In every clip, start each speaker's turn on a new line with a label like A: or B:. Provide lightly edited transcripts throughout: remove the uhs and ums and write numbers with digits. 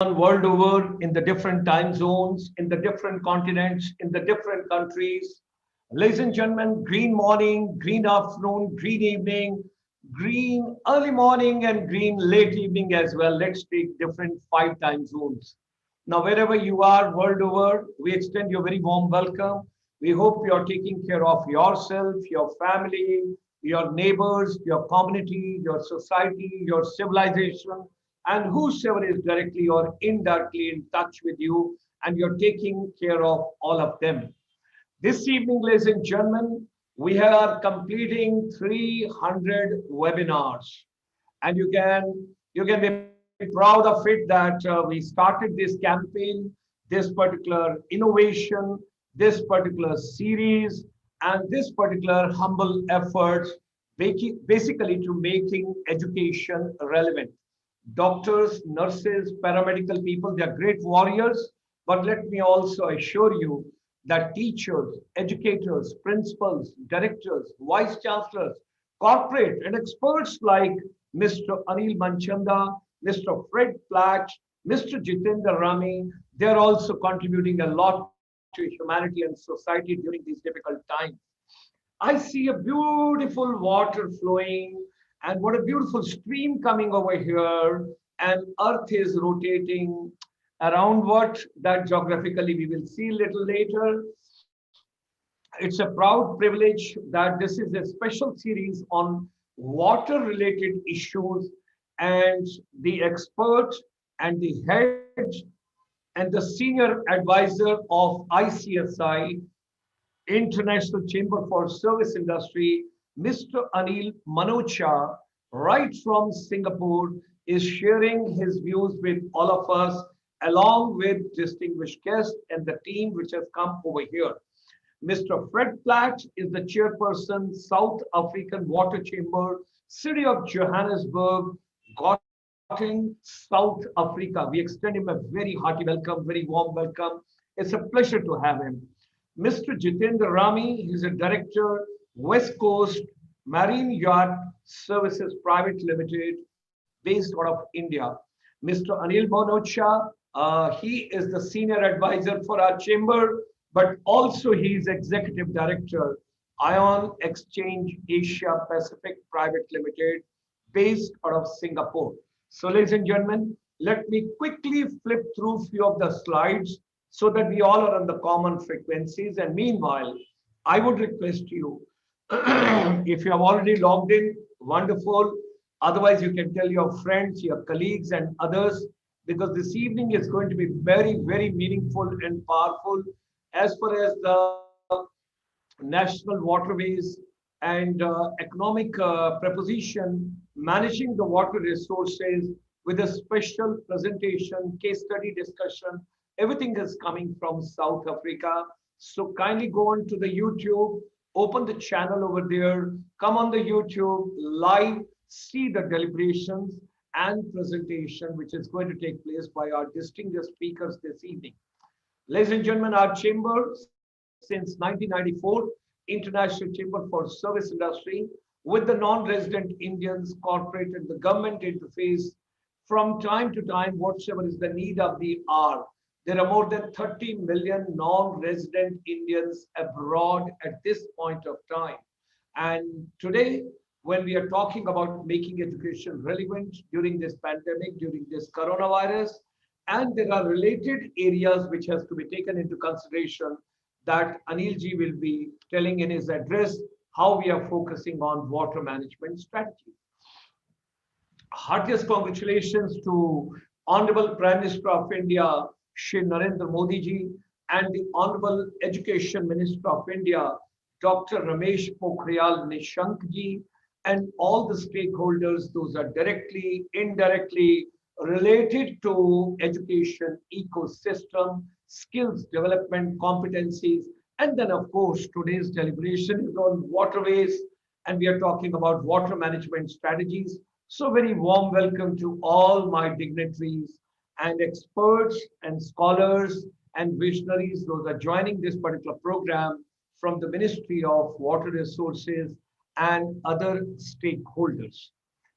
A: world over in the different time zones, in the different continents, in the different countries. Ladies and gentlemen, green morning, green afternoon, green evening, green early morning, and green late evening as well. Let's take different 5 time zones. Now, wherever you are world over, we extend you a very warm welcome. We hope you are taking care of yourself, your family, your neighbors, your community, your society, your civilization, and whosoever is directly or indirectly in touch with you, and you're taking care of all of them. This evening, ladies and gentlemen, we are completing 300 webinars, and you can be proud of it that we started this campaign, this particular innovation, this particular series, and this particular humble effort, basically to making education relevant. Doctors, nurses, paramedical people, they are great warriors. But let me also assure you that teachers, educators, principals, directors, vice chancellors, corporate and experts like Mr. Anil Manchanda, Mr. Fred Platt, Mr. Jitendra Rami, they are also contributing a lot to humanity and society during these difficult times. I see a beautiful water flowing, and what a beautiful stream coming over here, and earth is rotating around what that geographically we will see a little later. It's a proud privilege that this is a special series on water related issues, and the expert and the head and the senior advisor of ICSI, International Chamber for Service Industry, Mr. Anil MANOCHA, right from Singapore, is sharing his views with all of us, along with distinguished guests and the team which has come over here. Mr. Fred Platt is the chairperson, South African Water Chamber, City of Johannesburg, Gauteng, South Africa. We extend him a very hearty welcome, very warm welcome. It's a pleasure to have him. Mr. Jitendra Rami, he's a director, West Coast Marine Yacht Services Private Limited, based out of India. Mr. Anil Bonocha, he is the senior advisor for our chamber, but also he is executive director, Ion Exchange Asia Pacific Private Limited, based out of Singapore. So, ladies and gentlemen, let me quickly flip through few of the slides so that we all are on the common frequencies. And meanwhile, I would request you, if you have already logged in, wonderful. Otherwise, you can tell your friends, your colleagues, and others, because this evening is going to be very, very meaningful and powerful as far as the national waterways and economic proposition, managing the water resources with a special presentation, case study discussion. Everything is coming from South Africa. So kindly go on to the YouTube, open the channel over there, come on the YouTube, live, see the deliberations and presentation, which is going to take place by our distinguished speakers this evening. Ladies and gentlemen, our chamber, since 1994, International Chamber for Service Industry, with the non-resident Indians, corporate and the government interface, from time to time, whatsoever is the need of the hour. There are more than 30 million non-resident Indians abroad at this point of time. And today, when we are talking about making education relevant during this pandemic, during this coronavirus, and there are related areas which has to be taken into consideration that Anil ji will be telling in his address, how we are focusing on water management strategy. Heartiest congratulations to Honorable Prime Minister of India, Shri Narendra Modi ji, and the Honorable Education Minister of India, Dr. Ramesh Pokhriyal Nishank ji, and all the stakeholders, those are directly, indirectly related to education ecosystem, skills development, competencies, and then of course today's deliberation is on waterways, and we are talking about water management strategies. So very warm welcome to all my dignitaries and experts and scholars and visionaries, those are joining this particular program from the Ministry of Water Resources and other stakeholders.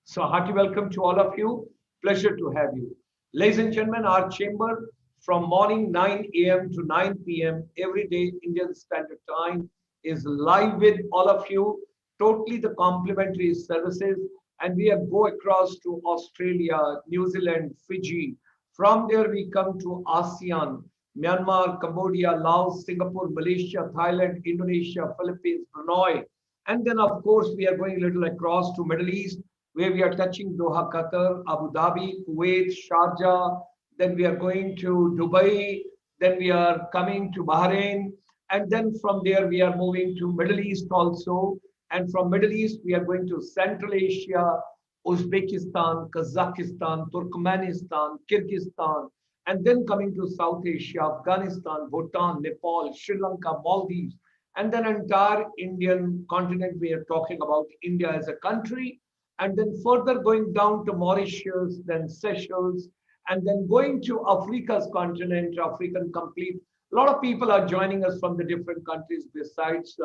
A: So hearty welcome to all of you. Pleasure to have you. Ladies and gentlemen, our chamber from morning 9 a.m. to 9 p.m. every day Indian Standard Time is live with all of you, totally the complimentary services. And we have go across to Australia, New Zealand, Fiji. From there, we come to ASEAN, Myanmar, Cambodia, Laos, Singapore, Malaysia, Thailand, Indonesia, Philippines, Brunei. And then, of course, we are going a little across to Middle East, where we are touching Doha, Qatar, Abu Dhabi, Kuwait, Sharjah. Then we are going to Dubai. Then we are coming to Bahrain. And then from there, we are moving to Middle East also. And from Middle East, we are going to Central Asia, Uzbekistan, Kazakhstan, Turkmenistan, Kyrgyzstan, and then coming to South Asia, Afghanistan, Bhutan, Nepal, Sri Lanka, Maldives, and then entire Indian continent. We are talking about India as a country, and then further going down to Mauritius, then Seychelles, and then going to Africa's continent, African complete. A lot of people are joining us from the different countries besides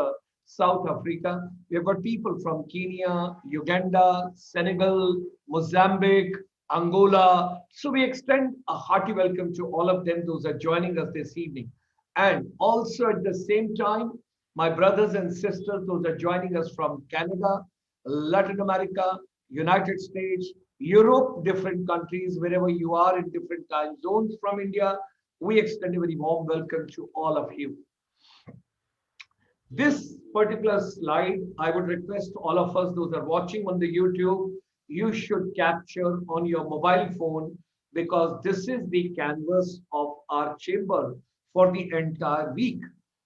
A: South Africa. We have got people from Kenya, Uganda, Senegal, Mozambique, Angola. So we extend a hearty welcome to all of them, those are joining us this evening. And also at the same time, my brothers and sisters, those are joining us from Canada, Latin America, United States, Europe, different countries, wherever you are in different time zones from India, we extend a very warm welcome to all of you. This particular slide, I would request all of us, those are watching on the YouTube, you should capture on your mobile phone, because this is the canvas of our chamber for the entire week.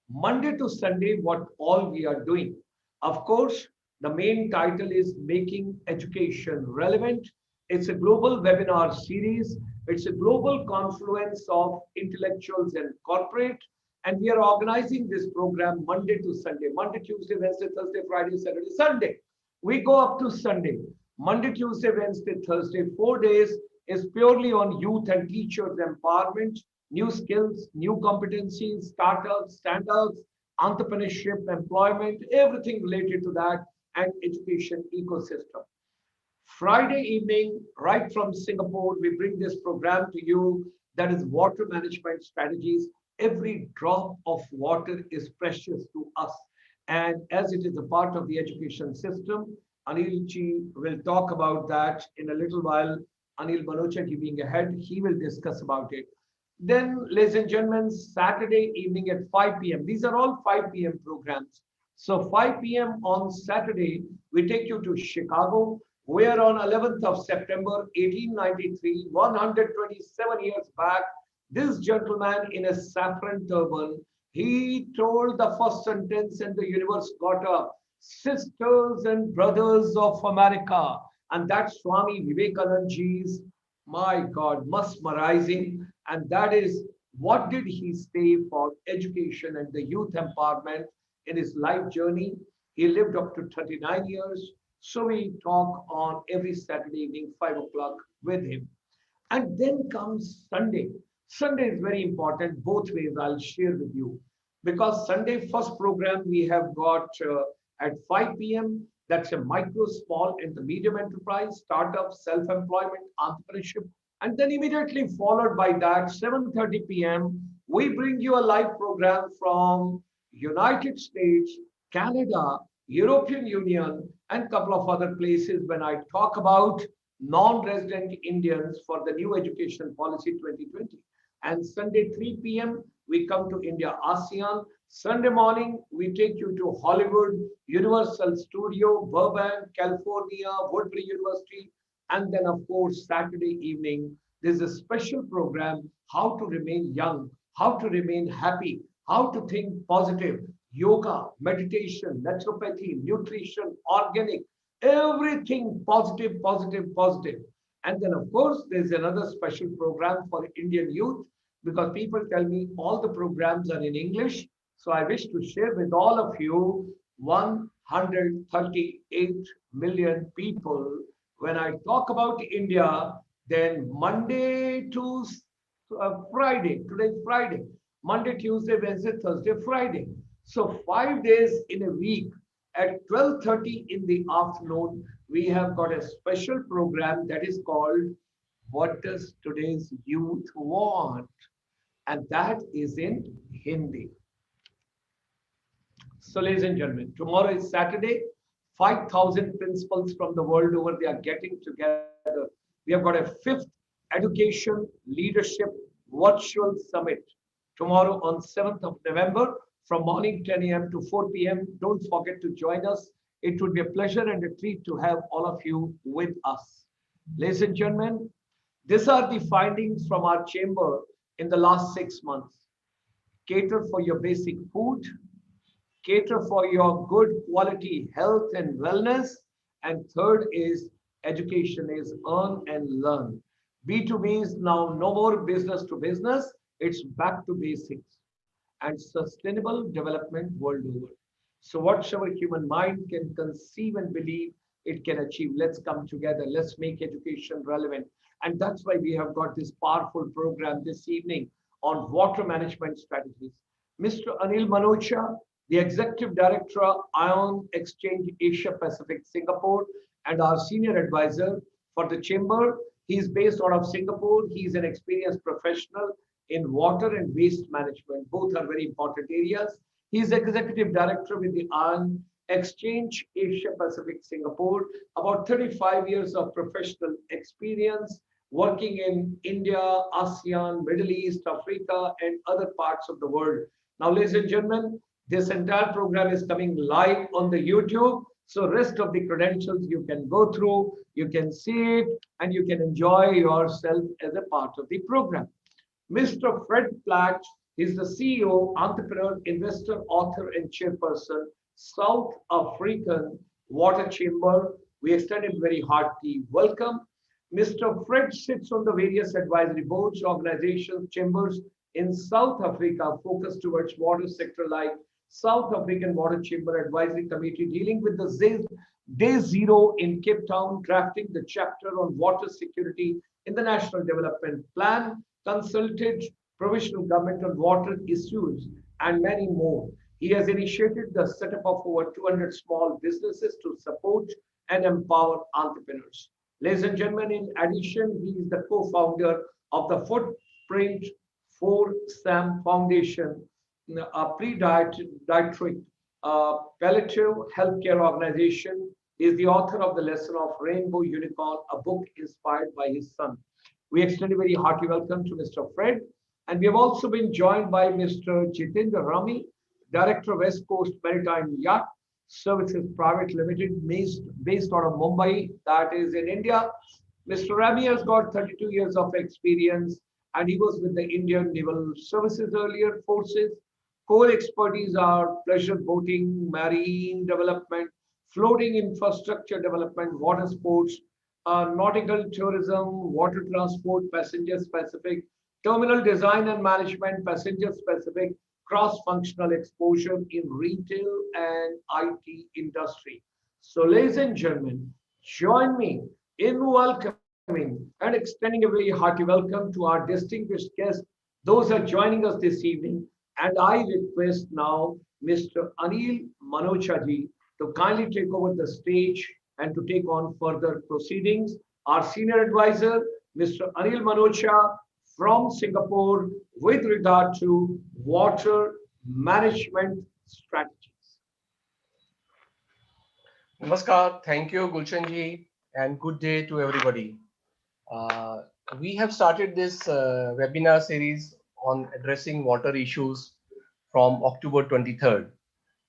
A: Monday to Sunday, what all we are doing. Of course, the main title is Making Education Relevant. It's a global webinar series. It's a global confluence of intellectuals and corporate. And we are organizing this program Monday to Sunday, Monday, Tuesday, Wednesday, Thursday, Friday, Saturday, Sunday. We go up to Sunday, Monday, Tuesday, Wednesday, Thursday, 4 days is purely on youth and teachers empowerment, new skills, new competencies, startups, stand-ups, entrepreneurship, employment, everything related to that, and education ecosystem. Friday evening, right from Singapore, we bring this program to you, that is water management strategies. Every drop of water is precious to us. And as it is a part of the education system, Anil ji will talk about that in a little while. Anil MANOCHA being ahead, he will discuss about it. Then, ladies and gentlemen, Saturday evening at 5 p.m. These are all 5 p.m. programs. So 5 p.m. on Saturday, we take you to Chicago, where on 11th of September, 1893, 127 years back, this gentleman in a saffron turban, he told the first sentence and the universe got up, sisters and brothers of America. And that's Swami Vivekananda ji's, my God, mesmerizing. And that is, what did he say for education and the youth empowerment in his life journey? He lived up to 39 years. So we talk on every Saturday evening, 5 o'clock with him. And then comes Sunday. Sunday is very important, both ways I'll share with you. Because Sunday first program we have got at 5 p.m. That's a micro, small, and the medium enterprise, startup, self-employment, entrepreneurship. And then immediately followed by that, 7:30 p.m., we bring you a live program from United States, Canada, European Union, and a couple of other places when I talk about non-resident Indians for the new education policy 2020. And Sunday 3 p.m. we come to India ASEAN. Sunday morning we take you to Hollywood, Universal Studio, Burbank, California, Woodbury University. And then of course Saturday evening there's a special program, how to remain young, how to remain happy, how to think positive, yoga, meditation, naturopathy, nutrition, organic, everything positive, positive, positive. And then, of course, there's another special program for Indian youth, because people tell me all the programs are in English. So I wish to share with all of you 138 million people. When I talk about India, then Monday to Friday, today's Friday, Monday, Tuesday, Wednesday, Thursday, Friday. So 5 days in a week at 12:30 in the afternoon, we have got a special program that is called what does today's youth want? And that is in Hindi. So, ladies and gentlemen, tomorrow is Saturday. 5,000 principals from the world over, they are getting together. We have got a fifth education leadership virtual summit tomorrow on 7th of November from morning 10 a.m. to 4 p.m. Don't forget to join us. It would be a pleasure and a treat to have all of you with us. Ladies and gentlemen, these are the findings from our chamber in the last 6 months. Cater for your basic food, cater for your good quality health and wellness. And third is education is earn and learn. B2B is now no more business to business. It's back to basics and sustainable development world over. So whatsoever human mind can conceive and believe, it can achieve. Let's come together. Let's make education relevant. And that's why we have got this powerful program this evening on water management strategies. Mr. Anil Manocha, the Executive Director, Ion Exchange Asia Pacific Singapore, and our Senior Advisor for the Chamber. He is based out of Singapore. He is an experienced professional in water and waste management. Both are very important areas. He is Executive Director with the Ion Exchange Asia Pacific Singapore. About 35 years of professional experience working in India, ASEAN, Middle East, Africa, and other parts of the world. Now, ladies and gentlemen, this entire program is coming live on the YouTube. So rest of the credentials you can go through, you can see it, and you can enjoy yourself as a part of the program. Mr. Fred Platt is the CEO, entrepreneur, investor, author, and chairperson, South African Water Chamber. We extend him very hearty welcome. Mr. Fred sits on the various advisory boards, organizations, chambers in South Africa focused towards water sector like South African Water Chamber Advisory Committee dealing with the Day Zero in Cape Town, drafting the chapter on water security in the National Development Plan, consulted Provincial Government on water issues, and many more. He has initiated the setup of over 200 small businesses to support and empower entrepreneurs. Ladies and gentlemen, in addition, he is the co-founder of the Footprint for Sam Foundation, a pediatric palliative healthcare organization. Is the author of the lesson of Rainbow Unicorn, a book inspired by his son. We extend a very hearty welcome to Mr. Fred. And we have also been joined by Mr. Jitendra Rami, Director of West Coast Maritime Yacht Services Private Limited, based out of Mumbai, that is in India. Mr. Rami has got 32 years of experience and he was with the Indian Naval Services earlier forces. Core expertise are pleasure boating, marine development, floating infrastructure development, water sports, nautical tourism, water transport, passenger specific, terminal design and management, passenger specific, cross-functional exposure in retail and IT industry. So, ladies and gentlemen, join me in welcoming and extending a very hearty welcome to our distinguished guests. Those are joining us this evening. And I request now Mr. Anil Manocha ji to kindly take over the stage and to take on further proceedings. Our senior advisor, Mr. Anil Manocha from Singapore, with regard to water management strategies.
B: Namaskar. Thank you, Gulshan ji, and good day to everybody. We have started this webinar series on addressing water issues from October 23rd.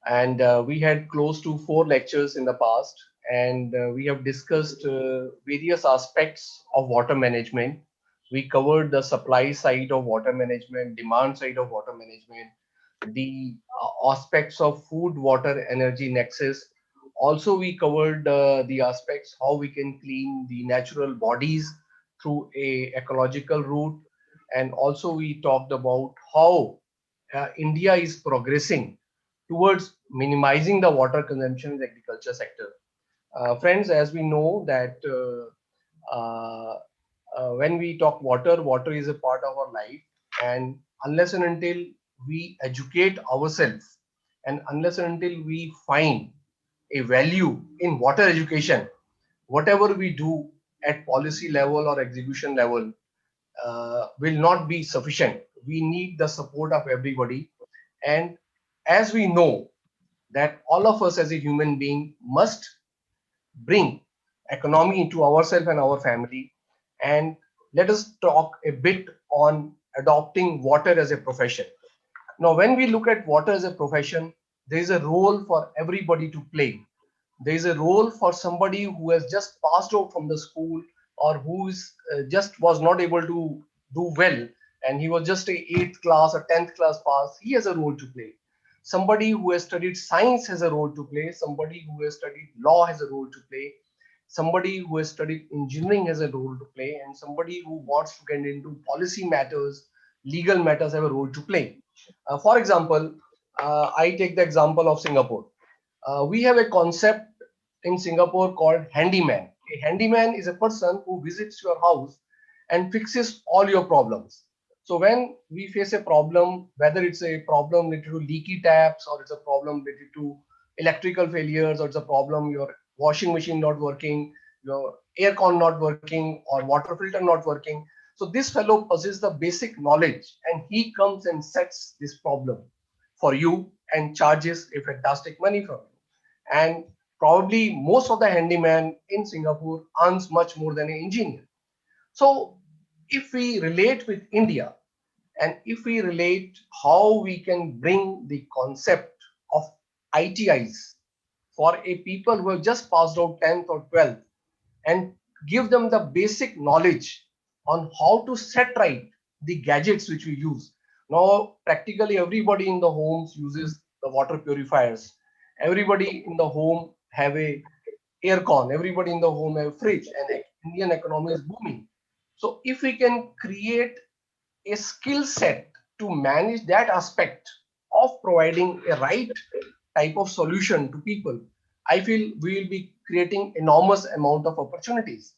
B: And we had close to 4 lectures in the past, and we have discussed various aspects of water management. We covered the supply side of water management, demand side of water management, the aspects of food, water, energy nexus. Also, we covered the aspects how we can clean the natural bodies through a ecological route. And also we talked about how India is progressing towards minimizing the water consumption in the agriculture sector. Friends, as we know that when we talk water, water is a part of our life, and unless and until we educate ourselves and unless and until we find a value in water education, whatever we do at policy level or execution level will not be sufficient. We need the support of everybody. And as we know that all of us as a human being must bring economy into ourselves and our family. And let us talk a bit on adopting water as a profession. Now, when we look at water as a profession, there is a role for everybody to play. There is a role for somebody who has just passed out from the school, or who is just was not able to do well, and he was just a 8th class or 10th class pass. He has a role to play. Somebody who has studied science has a role to play. Somebody who has studied law has a role to play. Somebody who has studied engineering has a role to play, and somebody who wants to get into policy matters, legal matters, have a role to play. For example, I take the example of Singapore. We have a concept in Singapore called handyman. A handyman is a person who visits your house and fixes all your problems. So when we face a problem, whether it's a problem related to leaky taps, or it's a problem related to electrical failures, or it's a problem your washing machine not working, your air con not working, or water filter not working. So this fellow possesses the basic knowledge, and he comes and sets this problem for you and charges a fantastic money from you. And probably most of the handyman in Singapore earns much more than an engineer. So if we relate with India, and if we relate how we can bring the concept of ITIs for a people who have just passed out 10th or 12th, and give them the basic knowledge on how to set right the gadgets which we use. Now, practically everybody in the homes uses the water purifiers. Everybody in the home have a air con. Everybody in the home have a fridge, and the Indian economy is booming. So if we can create a skill set to manage that aspect of providing a right type of solution to people, I feel we will be creating enormous amount of opportunities.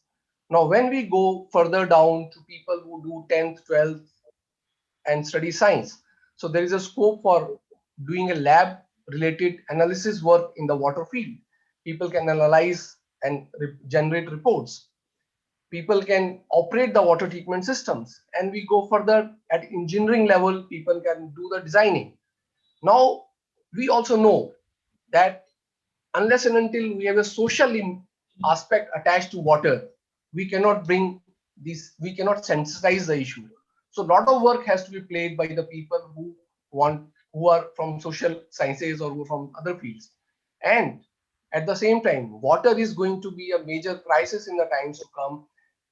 B: Now, when we go further down to people who do 10th, 12th and study science, so there is a scope for doing a lab related analysis work in the water field. People can analyze and generate reports. People can operate the water treatment systems, and we go further at engineering level. People can do the designing. Now, we also know that unless and until we have a social aspect attached to water, we cannot bring this, we cannot sensitize the issue. So a lot of work has to be played by the people who are from social sciences or who are from other fields. And at the same time, water is going to be a major crisis in the times to come.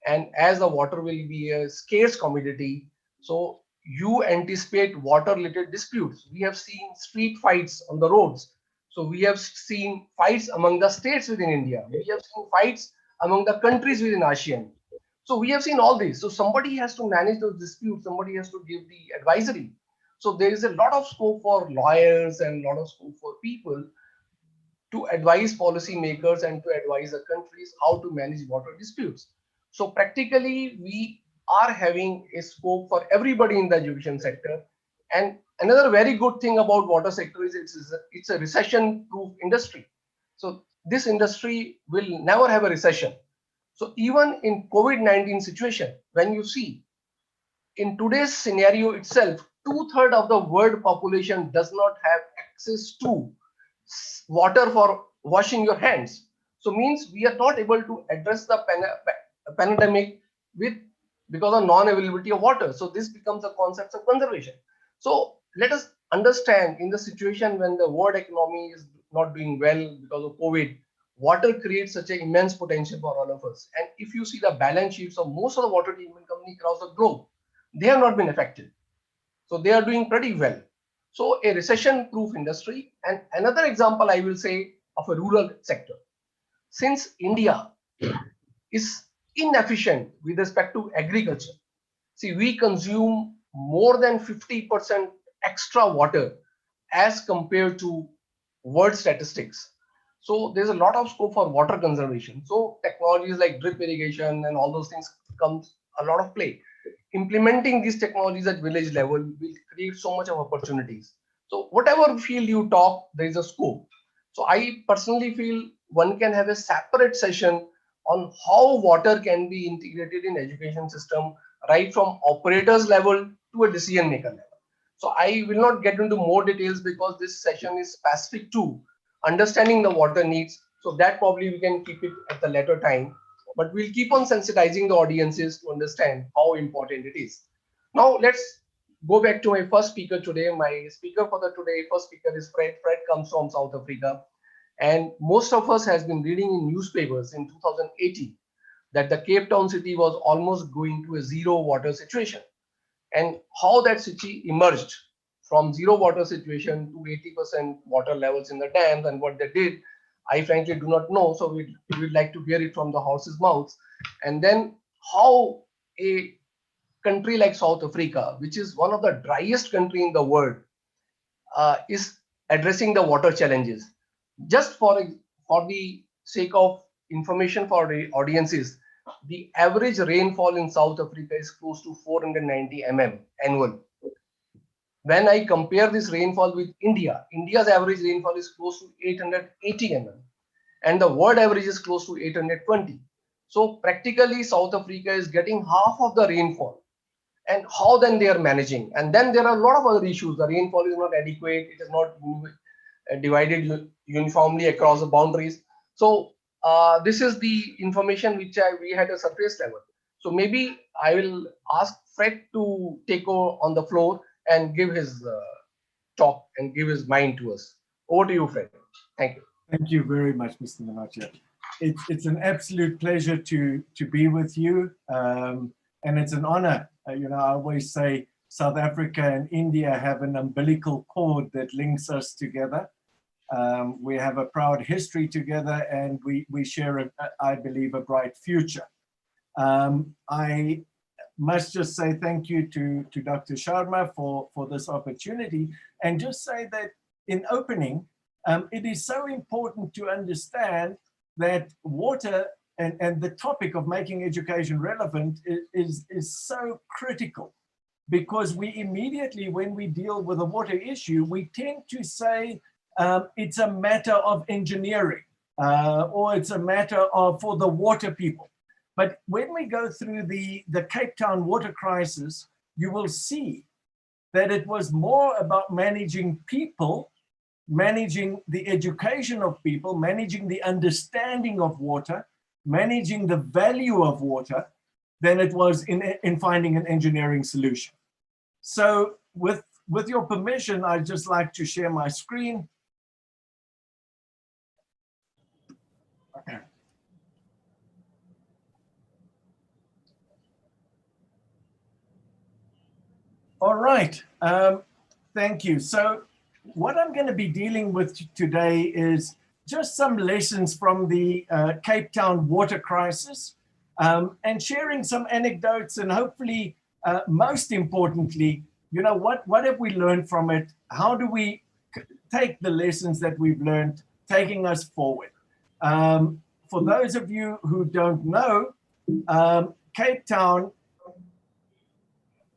B: And as the water will be a scarce commodity, so you anticipate water related disputes. We have seen street fights on the roads. So we have seen fights among the states within India. We have seen fights among the countries within ASEAN. So we have seen all this. So somebody has to manage those disputes. Somebody has to give the advisory. So there is a lot of scope for lawyers and a lot of scope for people to advise policymakers and to advise the countries how to manage water disputes. So practically, we are having a scope for everybody in the education sector. And another very good thing about water sector is it's a recession-proof industry. So this industry will never have a recession. So even in COVID-19 situation, when you see in today's scenario itself, two-thirds of the world population does not have access to water for washing your hands. So means we are not able to address the pandemic with because of non-availability of water. So this becomes a concept of conservation. So let us understand, in the situation when the world economy is not doing well because of COVID, water creates such an immense potential for all of us. And if you see the balance sheets of most of the water treatment companies across the globe, they have not been affected. So they are doing pretty well. So a recession-proof industry. And another example I will say of a rural sector. Since India is inefficient with respect to agriculture, see, we consume more than 50% extra water as compared to world statistics. So there's a lot of scope for water conservation. So technologies like drip irrigation and all those things comes a lot of play. Implementing these technologies at village level will create so much of opportunities. So whatever field you talk, there is a scope. So I personally feel one can have a separate session on how water can be integrated in education system, right from operators level to a decision maker level. So I will not get into more details because this session is specific to understanding the water needs. So that probably we can keep it at the later time, but we'll keep on sensitizing the audiences to understand how important it is. Now let's go back to my first speaker today. My speaker for the today, first speaker is Fred. Fred comes from South Africa. And most of us has been reading in newspapers in 2018 that the Cape Town city was almost going to a zero water situation, and how that city emerged from zero water situation to 80% water levels in the dams, and what they did, I frankly do not know. So we'd like to hear it from the horse's mouth. And then how a country like South Africa, which is one of the driest country in the world, is addressing the water challenges. Just for the sake of information for the audiences, the average rainfall in South Africa is close to 490 mm annual. When I compare this rainfall with India, India's average rainfall is close to 880 mm, and the world average is close to 820. So practically South Africa is getting half of the rainfall. And how then they are managing? And then there are a lot of other issues. The rainfall is not adequate. It is not divided uniformly across the boundaries. So this is the information which we had a surface level. So maybe I will ask Fred to take over on the floor and give his talk and give his mind to us. Over to you, Fred. Thank you.
C: Thank you very much, Mr. MANOCHA. It's an absolute pleasure to be with you, and it's an honor. I always say South Africa and India have an umbilical cord that links us together. We have a proud history together, and we share, I believe, a bright future. I must just say thank you to Dr. Sharma for this opportunity, and just say that in opening, it is so important to understand that water and the topic of making education relevant is so critical, because we immediately, when we deal with a water issue, we tend to say it's a matter of engineering or it's a matter of for the water people. But when we go through the Cape Town water crisis, you will see that it was more about managing people, managing the education of people, managing the understanding of water, managing the value of water, than it was in finding an engineering solution. So with your permission, I'd just like to share my screen. Okay. All right, thank you. So what I'm going to be dealing with today is just some lessons from the Cape Town water crisis, and sharing some anecdotes, and hopefully, most importantly, what have we learned from it? How do we take the lessons that we've learned, taking us forward? For those of you who don't know, Cape Town,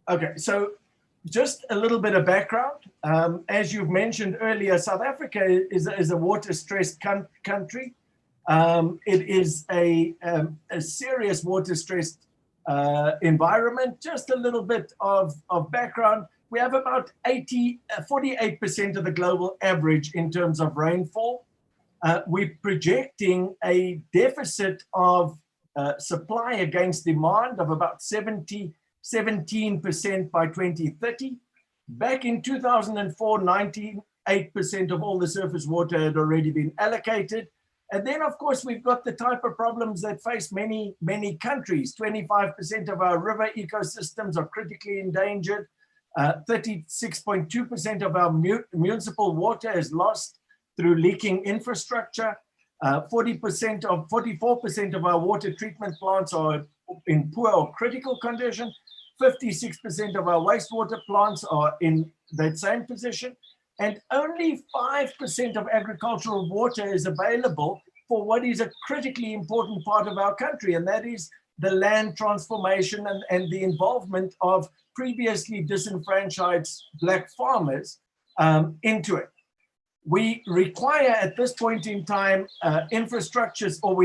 C: okay, so just a little bit of background. As you've mentioned earlier, South Africa is a water-stressed country. It is a serious water-stressed environment. Just a little bit of background. We have about 48% of the global average in terms of rainfall. We're projecting a deficit of supply against demand of about 17% by 2030. Back in 2004, 98% of all the surface water had already been allocated. And then, of course, we've got the type of problems that face many countries. 25% of our river ecosystems are critically endangered. 36.2% of our municipal water is lost through leaking infrastructure. 44% of our water treatment plants are in poor or critical condition. 56% of our wastewater plants are in that same position. And only 5% of agricultural water is available for what is a critically important part of our country, and that is the land transformation and the involvement of previously disenfranchised Black farmers into it. We require at this point in time infrastructures, or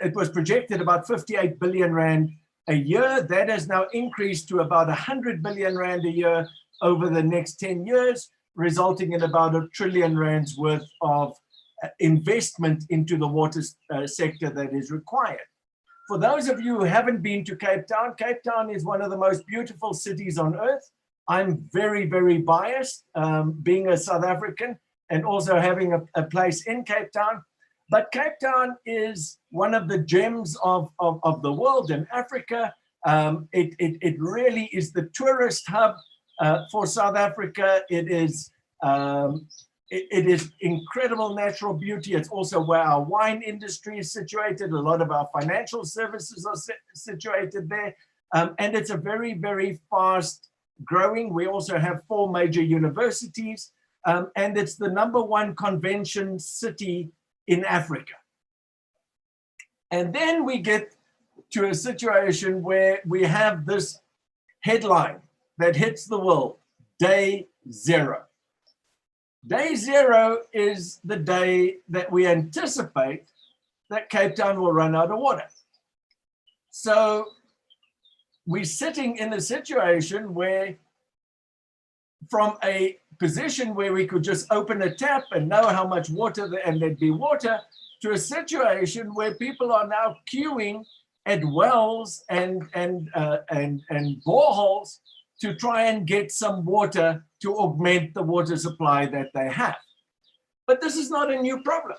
C: it was projected about 58 billion rand a year. That has now increased to about 100 billion rand a year over the next 10 years, resulting in about R1 trillion worth of investment into the water sector that is required. For those of you who haven't been to Cape Town is one of the most beautiful cities on earth. I'm very, very biased, being a South African and also having a place in Cape Town. But Cape Town is one of the gems of the world in Africa. It really is the tourist hub for South Africa. It is incredible natural beauty. It's also where our wine industry is situated. A lot of our financial services are situated there. And it's a very, very fast growing. We also have 4 major universities. And it's the #1 convention city in Africa. And then we get to a situation where we have this headline that hits the world, Day Zero. Day zero is the day that we anticipate that Cape Town will run out of water. So we're sitting in a situation where, from a position where we could just open a tap and know how much water and there'd be water, to a situation where people are now queuing at wells and boreholes to try and get some water to augment the water supply that they have. But this is not a new problem,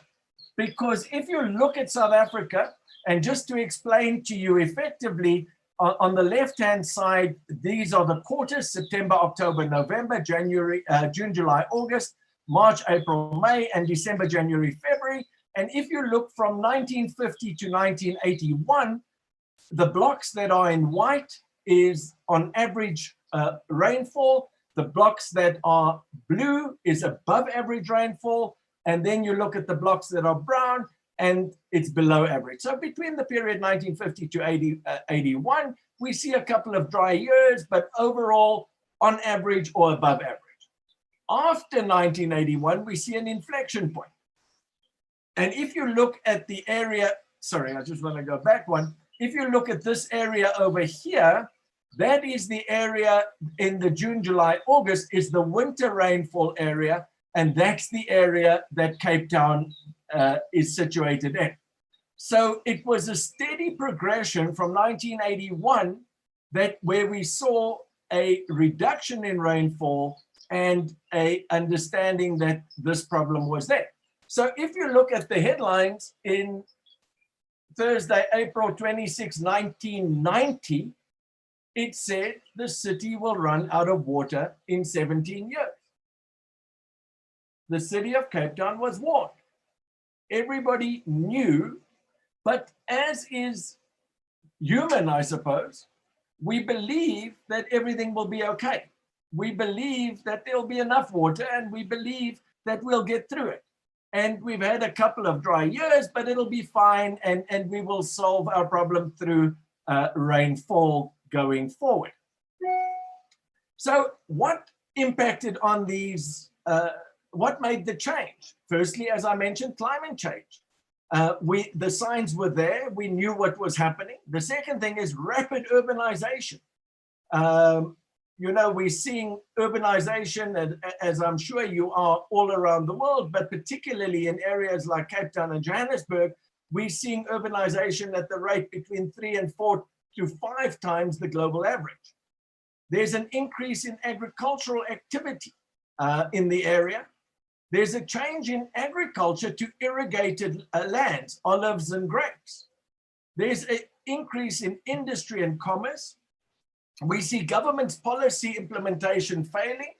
C: because if you look at South Africa, and just to explain to you effectively, on the left-hand side, these are the quarters: September, October, November, January, June, July, August, March, April, May, and December, January, February. And if you look from 1950 to 1981, the blocks that are in white is on average rainfall. The blocks that are blue is above average rainfall. And then you look at the blocks that are brown, and it's below average. So between the period 1950 to 81, we see a couple of dry years, but overall on average or above average. After 1981, we see an inflection point. And if you look at the area, sorry, I just want to go back one. If you look at this area over here, that is the area in the June, July, August is the winter rainfall area. And that's the area that Cape Town is situated in. So it was a steady progression from 1981 where we saw a reduction in rainfall and a understanding that this problem was there. So if you look at the headlines in Thursday, April 26, 1990, it said the city will run out of water in 17 years. The city of Cape Town was warned. Everybody knew, but as is human, I suppose, we believe that everything will be okay. We believe that there'll be enough water, and we believe that we'll get through it. And we've had a couple of dry years, but it'll be fine, and we will solve our problem through rainfall going forward. So what impacted on these, what made the change? Firstly, as I mentioned, climate change. The signs were there. We knew what was happening. The second thing is rapid urbanization. You know, we're seeing urbanization, as I'm sure you are, all around the world, but particularly in areas like Cape Town and Johannesburg, we're seeing urbanization at the rate between 3 and 4 to 5 times the global average. There's an increase in agricultural activity in the area. There's a change in agriculture to irrigated lands, olives and grapes. There's an increase in industry and commerce. We see government's policy implementation failing,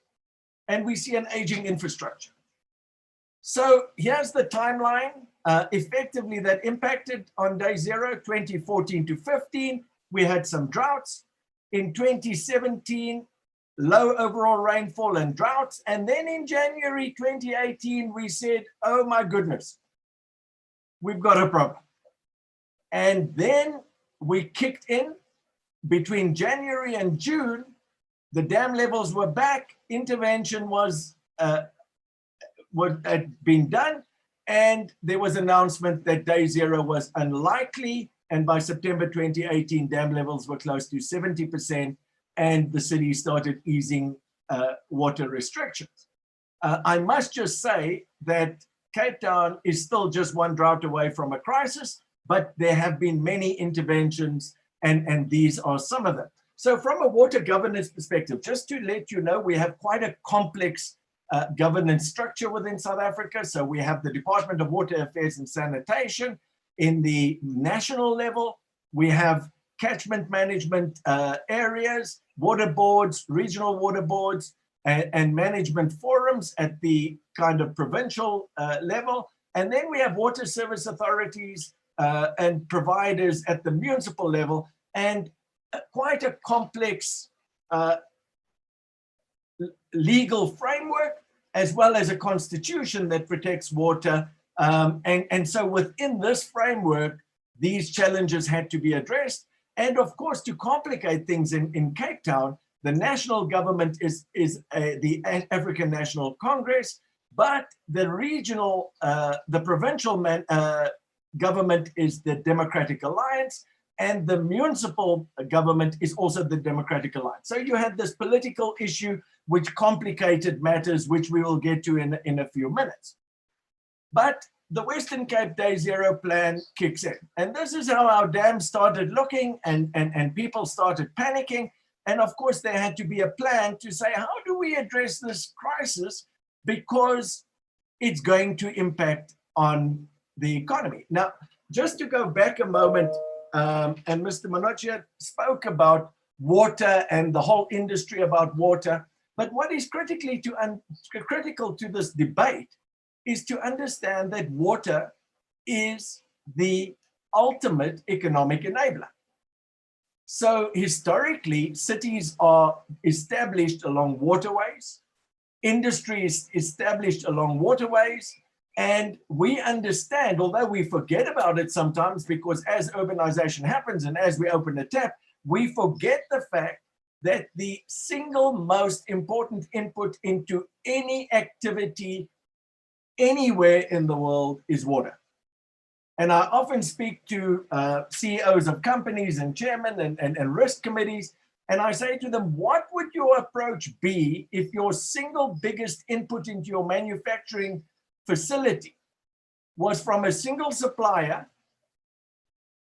C: and we see an aging infrastructure. So here's the timeline effectively that impacted on day zero, 2014 to 15. We had some droughts. In 2017, low overall rainfall and droughts. And then in January 2018, we said, oh my goodness, we've got a problem. And then we kicked in. Between January and June, the dam levels were back, intervention had been done, And there was announcement that day zero was unlikely. And by September 2018, dam levels were close to 70%, and the city started easing water restrictions. I must just say that Cape Town is still just one drought away from a crisis, but there have been many interventions, and these are some of them. So from a water governance perspective, just to let you know, we have quite a complex governance structure within South Africa. So we have the Department of Water Affairs and Sanitation. In the national level, we have catchment management areas, water boards, regional water boards, and management forums at the kind of provincial level. And then we have water service authorities and providers at the municipal level, and quite a complex legal framework, as well as a constitution that protects water. And so within this framework, these challenges had to be addressed. And of course, to complicate things in Cape Town, the national government is the African National Congress, but the regional, the provincial government is the Democratic Alliance, and the municipal government is also the Democratic Alliance. So you had this political issue which complicated matters, which we will get to in a few minutes. But the Western Cape Day Zero plan kicks in. And this is how our dams started looking, and people started panicking. And of course, there had to be a plan to say, how do we address this crisis? Because it's going to impact on the economy. Now, just to go back a moment, and Mr. MANOCHA spoke about water and the whole industry about water. But what is critical to this debate is to understand that water is the ultimate economic enabler. So historically, cities are established along waterways, industry is established along waterways, and we understand, although we forget about it sometimes, because as urbanization happens and as we open a tap, we forget the fact that the single most important input into any activity anywhere in the world is water. And I often speak to CEOs of companies and chairmen and risk committees, and I say to them, what would your approach be if your single biggest input into your manufacturing facility was from a single supplier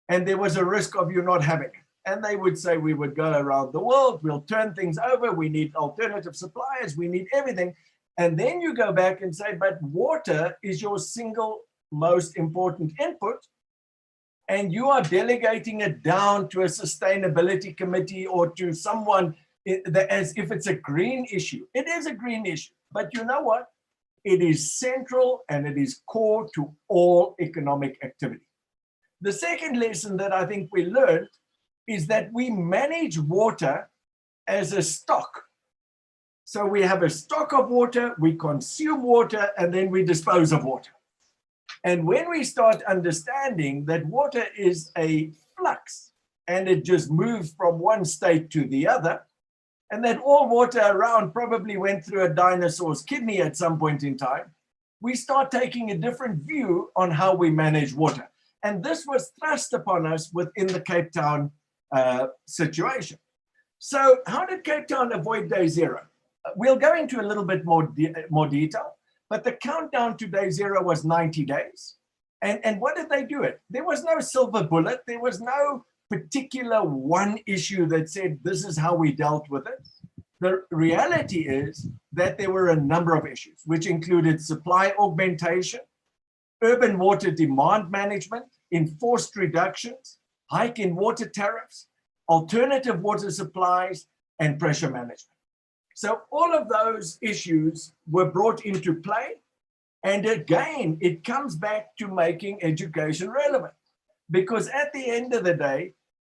C: and there was a risk of you not having it? And they would say, we would go around the world, we'll turn things over, we need alternative suppliers, we need everything. And then you go back and say, but water is your single most important input, and you are delegating it down to a sustainability committee or to someone as if it's a green issue. It is a green issue, but you know what? It is central and it is core to all economic activity. The second lesson that I think we learned is that we manage water as a stock. So we have a stock of water, we consume water, and then we dispose of water. And when we start understanding that water is a flux and it just moves from one state to the other, and that all water around probably went through a dinosaur's kidney at some point in time, we start taking a different view on how we manage water. And this was thrust upon us within the Cape Town situation. So how did Cape Town avoid day zero? We'll go into a little bit more detail, but the countdown to day zero was 90 days. And what did they do it? There was no silver bullet. There was no particular one issue that said, this is how we dealt with it. The reality is that there were a number of issues, which included supply augmentation, urban water demand management, enforced reductions, hike in water tariffs, alternative water supplies, and pressure management. So all of those issues were brought into play. And again, it comes back to making education relevant. Because at the end of the day,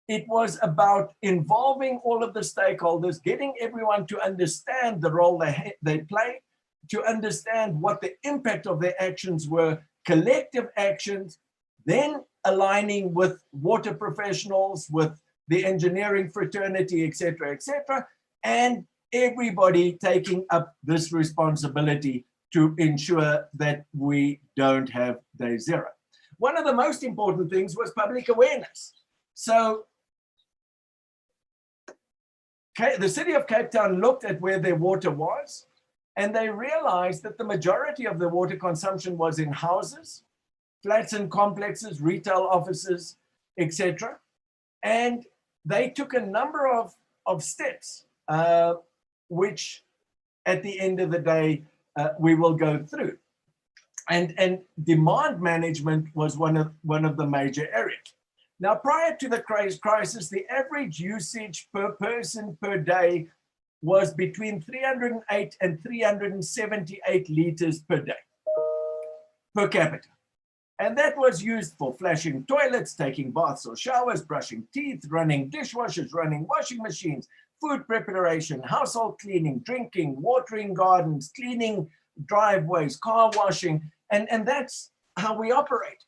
C: it was about involving all of the stakeholders, getting everyone to understand the role they play, to understand what the impact of their actions were, collective actions, then aligning with water professionals, with the engineering fraternity, et cetera, and everybody taking up this responsibility to ensure that we don't have day zero. One of the most important things was public awareness. So the city of Cape Town looked at where their water was, and they realized that the majority of the water consumption was in houses, flats and complexes, retail offices, etc. And they took a number of steps, which at the end of the day, we will go through. And demand management was one of the major areas. Now, prior to the crisis, the average usage per person per day was between 308 and 378 liters per day, per capita. And that was used for flushing toilets, taking baths or showers, brushing teeth, running dishwashers, running washing machines, food preparation, household cleaning, drinking, watering gardens, cleaning driveways, car washing, and that's how we operate.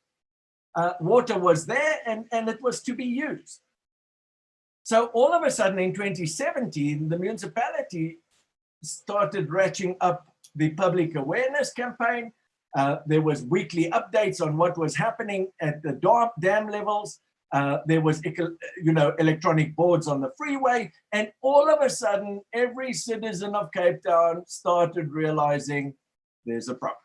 C: Water was there and it was to be used. So all of a sudden in 2017, the municipality started ratcheting up the public awareness campaign. There was weekly updates on what was happening at the dam levels. There was, electronic boards on the freeway. And all of a sudden, every citizen of Cape Town started realizing there's a problem.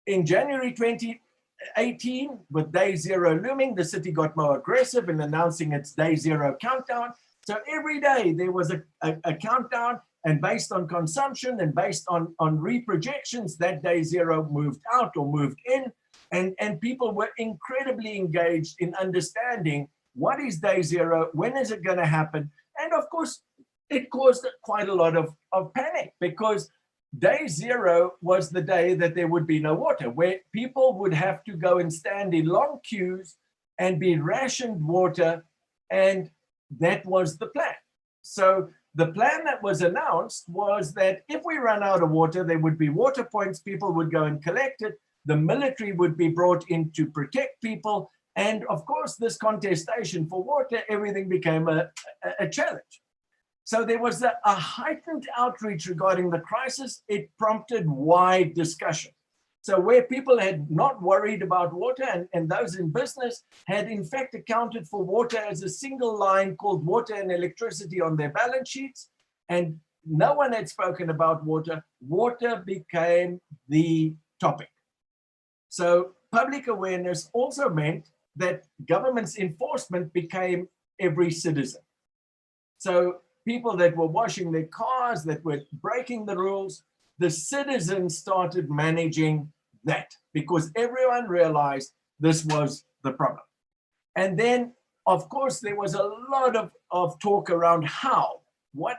C: In January 2018, with day zero looming, the city got more aggressive in announcing its day zero countdown. So every day there was a countdown, and based on consumption and based on reprojections, that day zero moved out or moved in. And people were incredibly engaged in understanding what is day zero, when is it going to happen? And of course, it caused quite a lot of panic, because day zero was the day that there would be no water, where people would have to go and stand in long queues and be rationed water, and that was the plan. So the plan that was announced was that if we run out of water, there would be water points, people would go and collect it, the military would be brought in to protect people, and of course, this contestation for water, everything became a challenge. So there was a heightened outreach regarding the crisis. It prompted wide discussion. So where people had not worried about water, and those in business had in fact accounted for water as a single line called water and electricity on their balance sheets, and no one had spoken about water, water became the topic. So public awareness also meant that government's enforcement became every citizen. So people that were washing their cars, that were breaking the rules, the citizens started managing that, because everyone realized this was the problem. And then, of course, there was a lot of talk around how.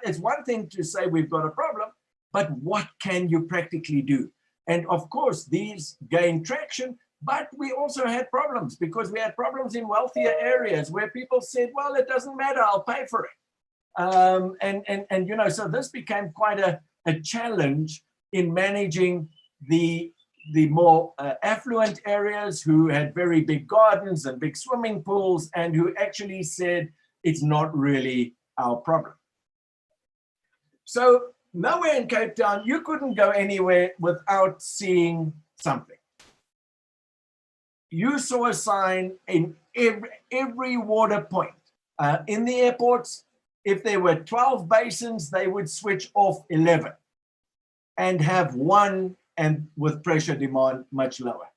C: It's one thing to say we've got a problem, but what can you practically do? And of course, these gained traction, but we also had problems, because we had problems in wealthier areas where people said, well, it doesn't matter, I'll pay for it. So this became quite a challenge in managing the more affluent areas who had very big gardens and big swimming pools, and who actually said it's not really our problem. So nowhere in Cape Town, you couldn't go anywhere without seeing something. You saw a sign in every water point. In the airports, if there were 12 basins, they would switch off 11 and have one, and with pressure demand much lower.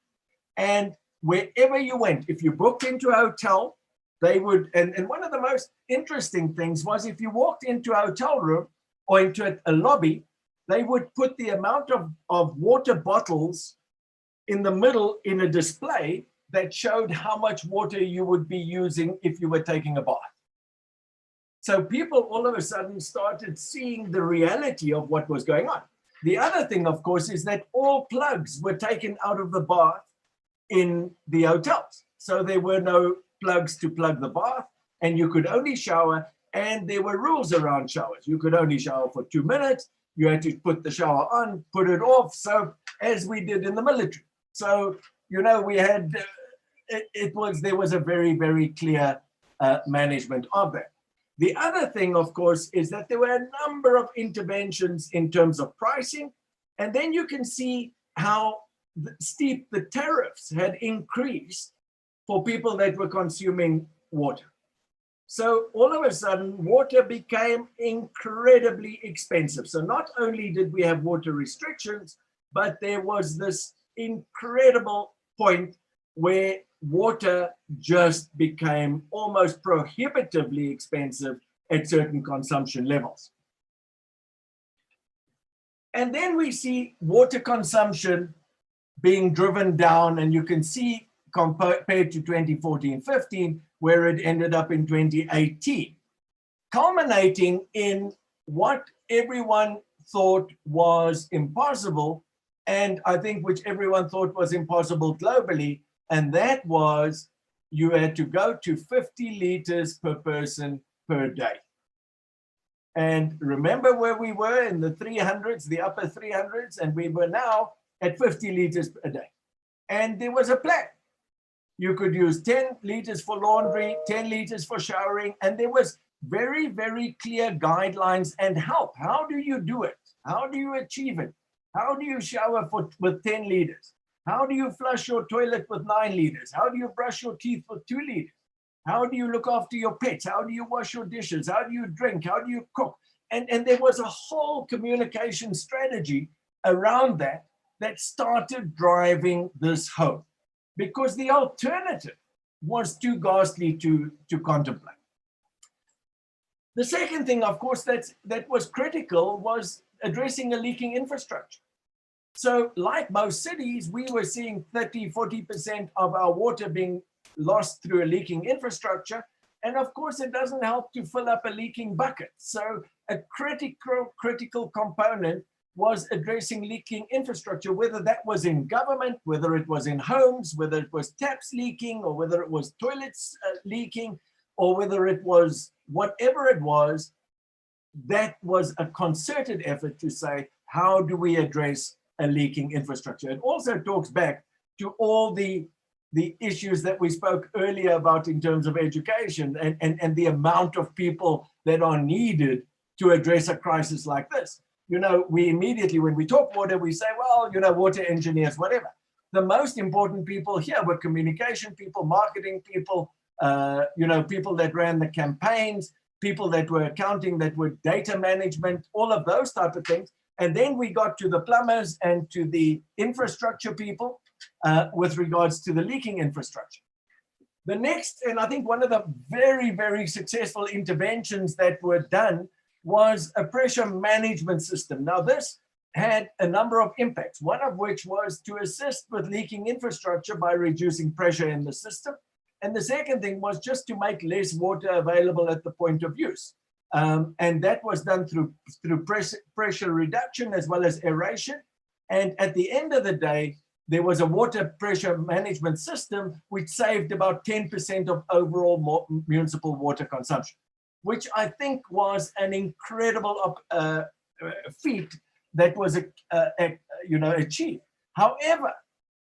C: And wherever you went, if you booked into a hotel, they would, and one of the most interesting things was if you walked into a hotel room or into a lobby, they would put the amount of water bottles in the middle in a display that showed how much water you would be using if you were taking a bath. So people all of a sudden started seeing the reality of what was going on. The other thing, of course, is that all plugs were taken out of the bath in the hotels. So there were no plugs to plug the bath, and you could only shower, and there were rules around showers. You could only shower for 2 minutes. You had to put the shower on, put it off, so as we did in the military. So, we had, there was a very, very clear management of that. The other thing, of course, is that there were a number of interventions in terms of pricing And then you can see how steep the tariffs had increased for people that were consuming water. So all of a sudden, water became incredibly expensive. So not only did we have water restrictions, but there was this incredible point where water just became almost prohibitively expensive at certain consumption levels. And then we see water consumption being driven down, and you can see compared to 2014-15, where it ended up in 2018, culminating in what everyone thought was impossible, and I think which everyone thought was impossible globally, and that was you had to go to 50 liters per person per day. And remember where we were in the 300s, the upper 300s, and we were now at 50 liters a day. And there was a plan. You could use 10 liters for laundry, 10 liters for showering, and there was very, very clear guidelines and help. How do you do it? How do you achieve it? How do you shower with 10 liters? How do you flush your toilet with 9 liters? How do you brush your teeth with 2 liters? How do you look after your pets? How do you wash your dishes? How do you drink? How do you cook? And there was a whole communication strategy around that started driving this home, because the alternative was too ghastly to contemplate. The second thing, of course, that was critical was addressing a leaking infrastructure. So like most cities, we were seeing 30–40% of our water being lost through a leaking infrastructure. And of course, it doesn't help to fill up a leaking bucket. So a critical component was addressing leaking infrastructure, whether that was in government, whether it was in homes, whether it was taps leaking, or whether it was toilets leaking, or whether it was whatever it was. That was a concerted effort to say, how do we address a leaking infrastructure? It also talks back to all the issues that we spoke earlier about in terms of education and the amount of people that are needed to address a crisis like this. You know, we immediately, when we talk water, we say, well, you know, water engineers, whatever. The most important people here were communication people, marketing people, you know, people that ran the campaigns, people that were accounting, that were data management, all of those type of things. And then we got to the plumbers and to the infrastructure people with regards to the leaking infrastructure. The next, and I think one of the very, very successful interventions that were done was a pressure management system. Now, this had a number of impacts, one of which was to assist with leaking infrastructure by reducing pressure in the system. And the second thing was just to make less water available at the point of use. And that was done through pressure reduction as well as aeration. And at the end of the day, there was a water pressure management system which saved about 10% of overall municipal water consumption, which I think was an incredible feat that was you know, achieved. However,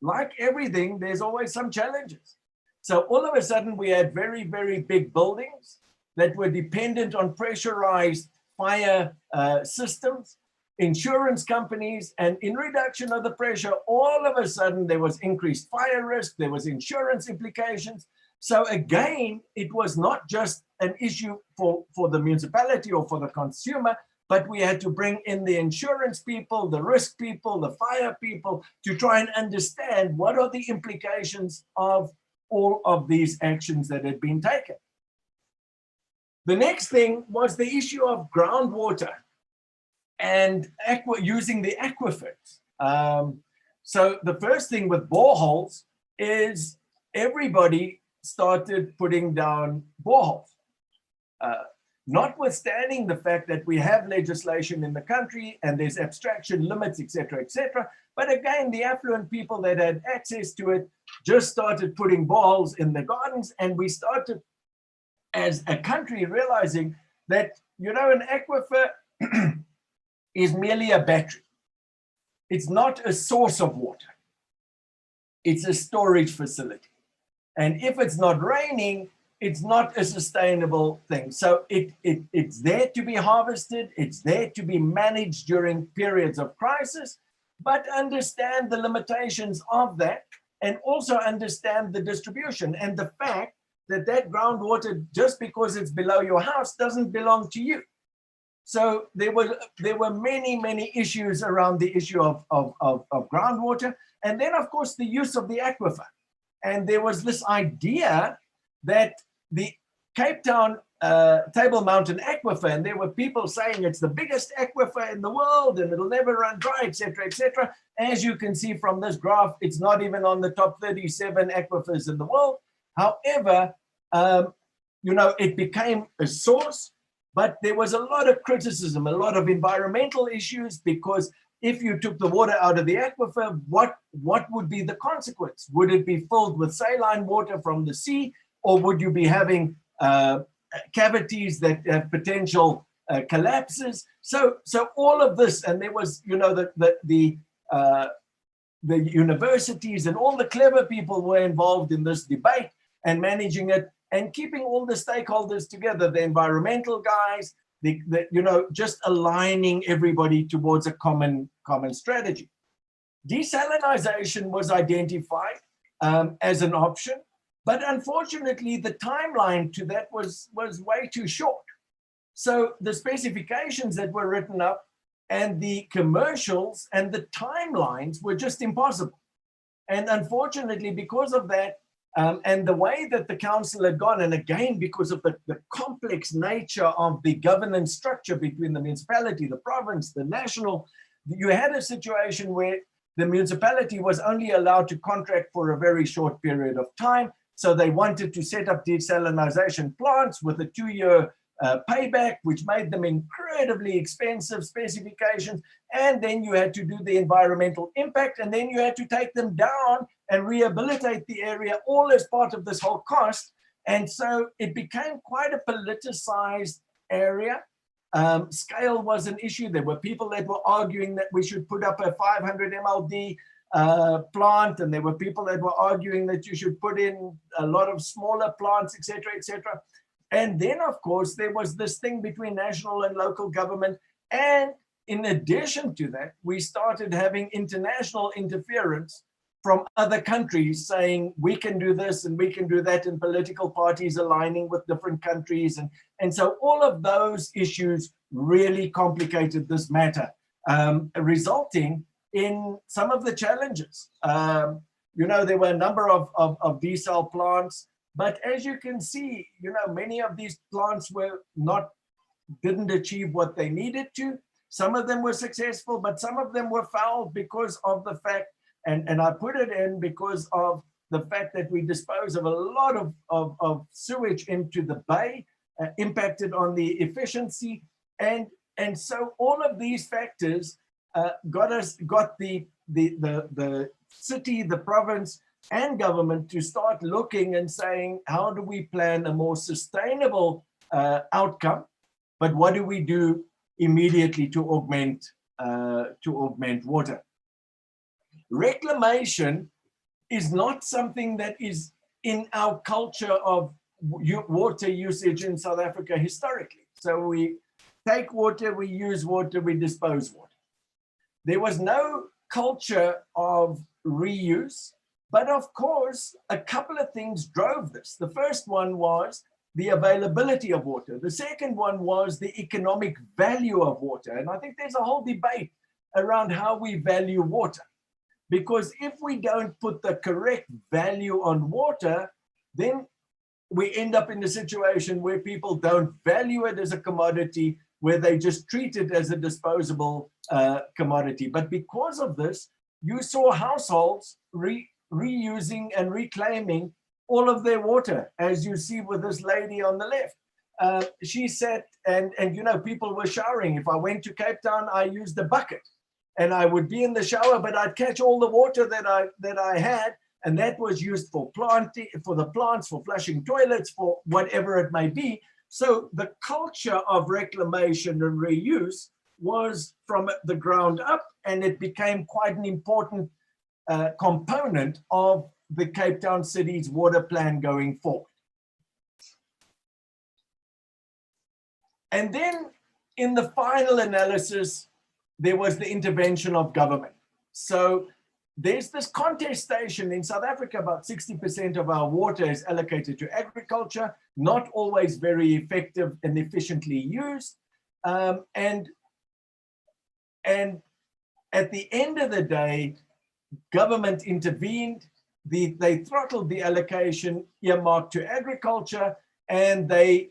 C: like everything, there's always some challenges. So all of a sudden we had very, very big buildings that were dependent on pressurized fire systems, insurance companies, and in reduction of the pressure, all of a sudden there was increased fire risk, there was insurance implications. So again, it was not just an issue for the municipality or for the consumer, but we had to bring in the insurance people, the risk people, the fire people to try and understand what are the implications of all of these actions that had been taken. The next thing was the issue of groundwater and using the aquifers. So the first thing with boreholes is everybody started putting down boreholes. Notwithstanding the fact that we have legislation in the country and there's abstraction limits, etc., etc. But again, the affluent people that had access to it just started putting boreholes in the gardens, and we started as a country realizing that, you know, an aquifer is merely a battery. It's not a source of water. It's a storage facility. And if it's not raining, it's not a sustainable thing. So it's there to be harvested. It's there to be managed during periods of crisis. but understand the limitations of that, and also understand the distribution and the fact that that groundwater, just because it's below your house, doesn't belong to you. So there were many issues around the issue of groundwater, and then of course the use of the aquifer. And there was this idea that the Cape Town Table Mountain aquifer, and there were people saying it's the biggest aquifer in the world and it'll never run dry, etc., etc. As you can see from this graph, it's not even on the top 37 aquifers in the world. However, you know, it became a source, but there was a lot of criticism, a lot of environmental issues, because if you took the water out of the aquifer, what would be the consequence? Would it be filled with saline water from the sea, or would you be having cavities that have potential collapses? So all of this, and there was, you know, the universities and all the clever people were involved in this debate and managing it and keeping all the stakeholders together, the environmental guys, the you know, just aligning everybody towards a common strategy. Desalinization was identified as an option, but unfortunately the timeline to that was way too short. So the specifications that were written up and the commercials and the timelines were just impossible. And unfortunately, because of that, and the way that the council had gone, and again, because of the complex nature of the governance structure between the municipality, the province, the national, you had a situation where the municipality was only allowed to contract for a very short period of time. So they wanted to set up desalinization plants with a 2-year payback, which made them incredibly expensive specifications. And then you had to do the environmental impact, and then you had to take them down and rehabilitate the area, all as part of this whole cost. And so it became quite a politicized area. Scale was an issue. There were people that were arguing that we should put up a 500 MLD plant, and there were people that were arguing that you should put in a lot of smaller plants, etc., etc. And then, of course, there was this thing between national and local government. And in addition to that, we started having international interference from other countries saying we can do this and we can do that, and political parties aligning with different countries. And so all of those issues really complicated this matter, resulting in some of the challenges. You know, there were a number of desal plants, but as you can see, you know, many of these plants didn't achieve what they needed to. Some of them were successful, but some of them were fouled because of the fact, and I put it in because of the fact that we dispose of a lot of sewage into the bay, impacted on the efficiency. And so all of these factors got the city, the province, and government to start looking and saying, how do we plan a more sustainable outcome? But what do we do immediately to augment water? Reclamation is not something that is in our culture of water usage in South Africa historically. So we take water, we use water, we dispose water. There was no culture of reuse, but of course, a couple of things drove this. The first one was the availability of water. The second one was the economic value of water. And I think there's a whole debate around how we value water. Because if we don't put the correct value on water, then we end up in a situation where people don't value it as a commodity, where they just treat it as a disposable commodity. But because of this, you saw households reusing and reclaiming all of their water, as you see with this lady on the left. She said, and you know, people were showering. If I went to Cape Town, I used a bucket. And I would be in the shower, but I'd catch all the water that I had, and that was used for the plants, for flushing toilets, for whatever it may be. So the culture of reclamation and reuse was from the ground up, and it became quite an important component of the Cape Town city's water plan going forward. And then in the final analysis, there was the intervention of government. So there's this contestation in South Africa. About 60% of our water is allocated to agriculture, not always very effective and efficiently used. And at the end of the day, government intervened. They throttled the allocation earmarked to agriculture, and they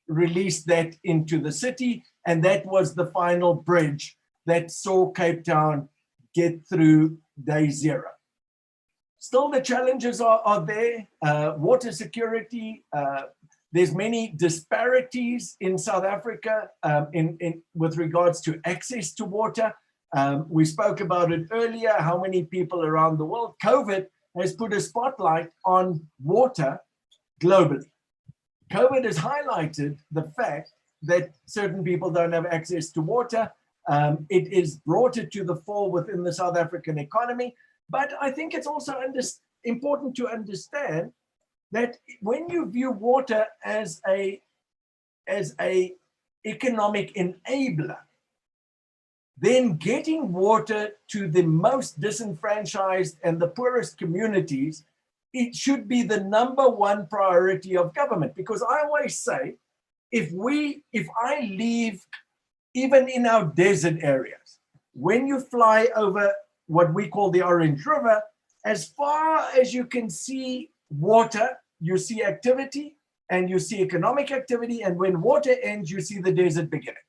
C: released that into the city. And that was the final bridge that saw Cape Town get through day zero. Still, the challenges are there. Water security, there's many disparities in South Africa with regards to access to water. We spoke about it earlier, how many people around the world. COVID has put a spotlight on water globally. COVID has highlighted the fact that certain people don't have access to water. It is brought it to the fore within the South African economy. But I think it's also important to understand that when you view water as a economic enabler, then getting water to the most disenfranchised and the poorest communities, it should be the #1 priority of government. Because I always say, if I leave, even in our desert areas, when you fly over what we call the Orange River, as far as you can see water, you see activity and you see economic activity. And when water ends, you see the desert beginning.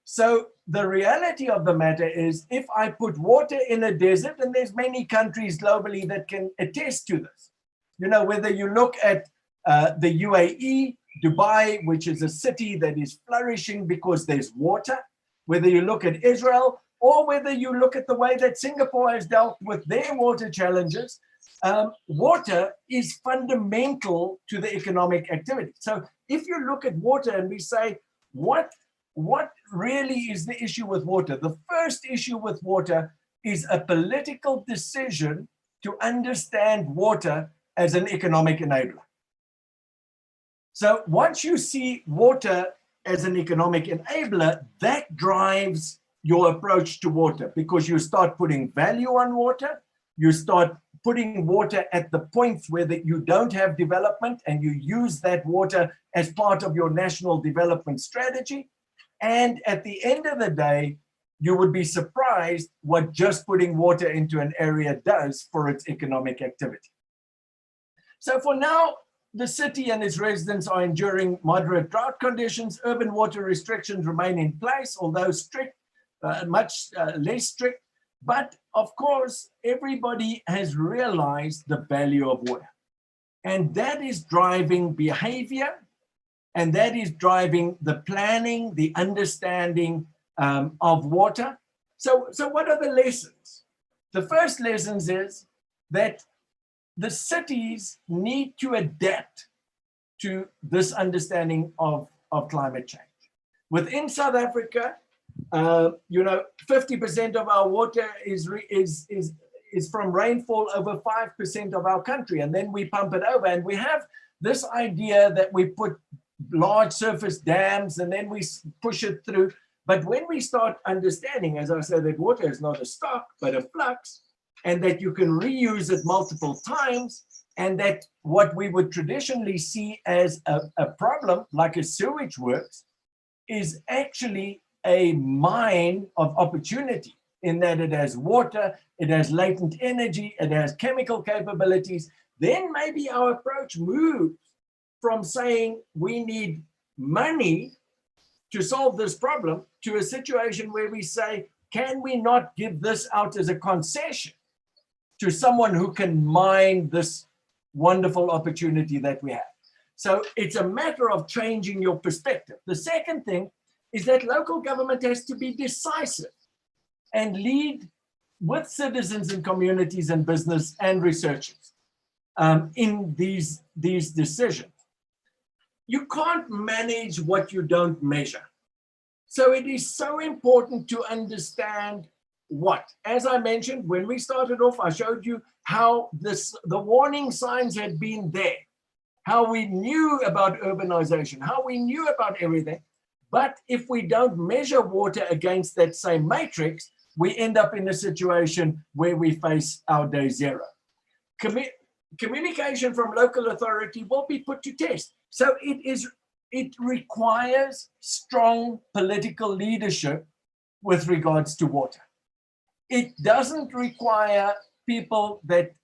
C: So the reality of the matter is, if I put water in a desert, and there's many countries globally that can attest to this, you know, whether you look at the UAE, Dubai, which is a city that is flourishing because there's water, whether you look at Israel, or whether you look at the way that Singapore has dealt with their water challenges, water is fundamental to the economic activity. So if you look at water and we say, what really is the issue with water? The first issue with water is a political decision to understand water as an economic enabler. So once you see water as an economic enabler, that drives your approach to water, because you start putting value on water, you start putting water at the points where you don't have development, and you use that water as part of your national development strategy. And at the end of the day, you would be surprised what just putting water into an area does for its economic activity. So for now, the city and its residents are enduring moderate drought conditions. Urban water restrictions remain in place, although strict, much less strict. But of course, everybody has realized the value of water. And that is driving behavior, and that is driving the planning, the understanding of water. So what are the lessons? The first lessons is that the cities need to adapt to this understanding of climate change. Within South Africa, 50% of our water is from rainfall over 5% of our country, and then we pump it over. And we have this idea that we put large surface dams and then we push it through. But when we start understanding, as I said, that water is not a stock, but a flux, and that you can reuse it multiple times, and that what we would traditionally see as a problem, like a sewage works, is actually a mine of opportunity, in that it has water, it has latent energy, it has chemical capabilities. Then maybe our approach moves from saying we need money to solve this problem to a situation where we say, can we not give this out as a concession to someone who can mine this wonderful opportunity that we have? So it's a matter of changing your perspective. The second thing is that local government has to be decisive and lead with citizens and communities and business and researchers in these decisions. You can't manage what you don't measure. So it is so important to understand what. As I mentioned, when we started off, I showed you how the warning signs had been there, how we knew about urbanization, how we knew about everything. But if we don't measure water against that same matrix, we end up in a situation where we face our day zero. Communication from local authority will be put to test. So it requires strong political leadership with regards to water. It doesn't require people that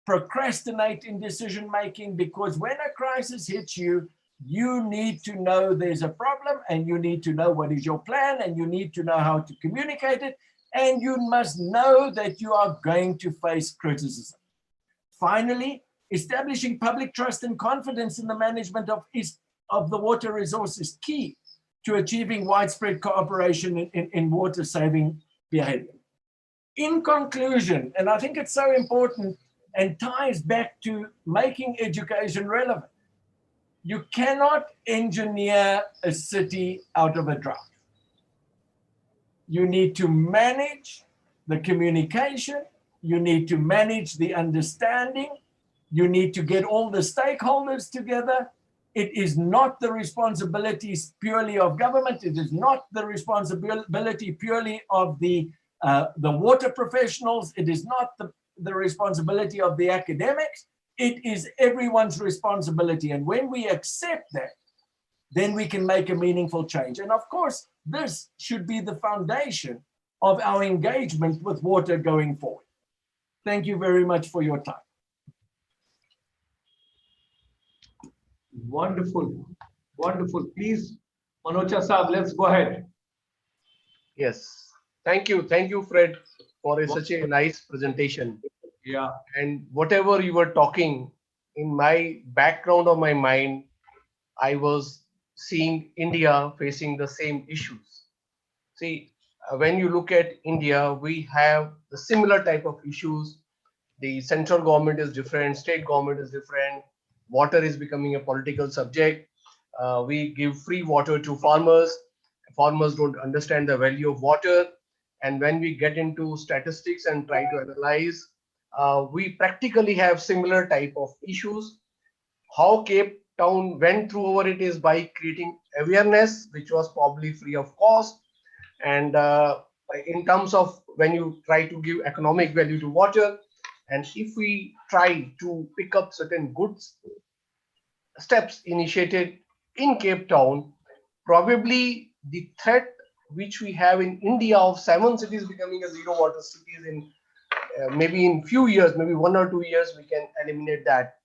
C: procrastinate in decision making, because when a crisis hits you, you need to know there's a problem, and you need to know what is your plan, and you need to know how to communicate it, and you must know that you are going to face criticism. Finally, establishing public trust and confidence in the management of the water resource is key to achieving widespread cooperation in water saving behavior. In conclusion, and I think it's so important and ties back to making education relevant, you cannot engineer a city out of a drought. You need to manage the communication, you need to manage the understanding, you need to get all the stakeholders together. It is not the responsibility purely of government. It is not the responsibility purely of the water professionals. It is not the responsibility of the academics. It is everyone's responsibility. And when we accept that, then we can make a meaningful change. And of course, this should be the foundation of our engagement with water going forward. Thank you very much for your time.
A: Wonderful, wonderful. Please, MANOCHA Saab, let's go ahead.
B: Yes, thank you, Fred, for such a nice presentation.
A: Yeah.
B: And whatever you were talking, in my background of my mind, I was seeing India facing the same issues. See, when you look at India, we have the similar type of issues. The central government is different, state government is different. Water is becoming a political subject. We give free water to farmers. Farmers don't understand the value of water. And when we get into statistics and try to analyze, we practically have similar type of issues. How Cape Town went through over it is by creating awareness, which was probably free of cost. And in terms of when you try to give economic value to water, and if we try to pick up certain good steps initiated in Cape Town, probably the threat which we have in India of 7 cities becoming a zero water cities in maybe in few years, maybe 1 or 2 years, we can eliminate that.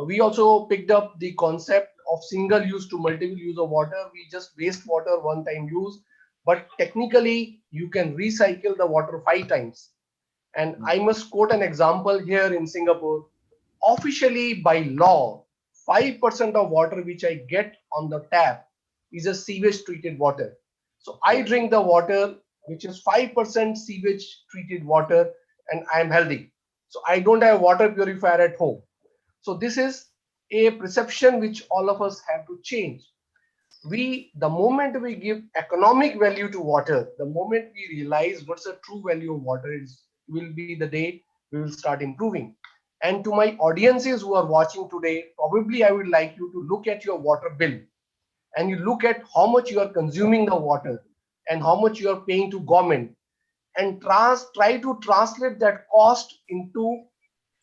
B: We also picked up the concept of single use to multiple use of water. We just waste water one time use, but technically you can recycle the water 5 times. And I must quote an example here in Singapore. Officially by law, 5% of water which I get on the tap is a sewage treated water. So I drink the water which is 5% sewage treated water, and I am healthy. So I don't have water purifier at home. So this is a perception which all of us have to change. The moment we give economic value to water, the moment we realize what's the true value of water is, will be the day we will start improving. And to my audiences who are watching today, probably I would like you to look at your water bill and you look at how much you are consuming the water and how much you are paying to government, and try to translate that cost into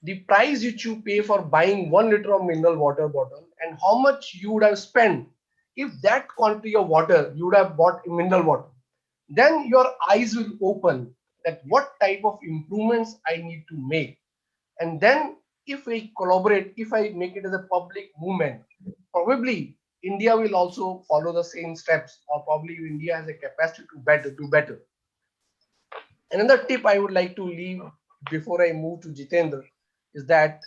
B: the price which you pay for buying 1 liter of mineral water bottle, and how much you would have spent if that quantity of water you would have bought in mineral water. Then your eyes will open that what type of improvements I need to make. And then if we collaborate, if I make it as a public movement, probably India will also follow the same steps, or probably India has a capacity to do better. Another tip I would like to leave before I move to Jitendra is that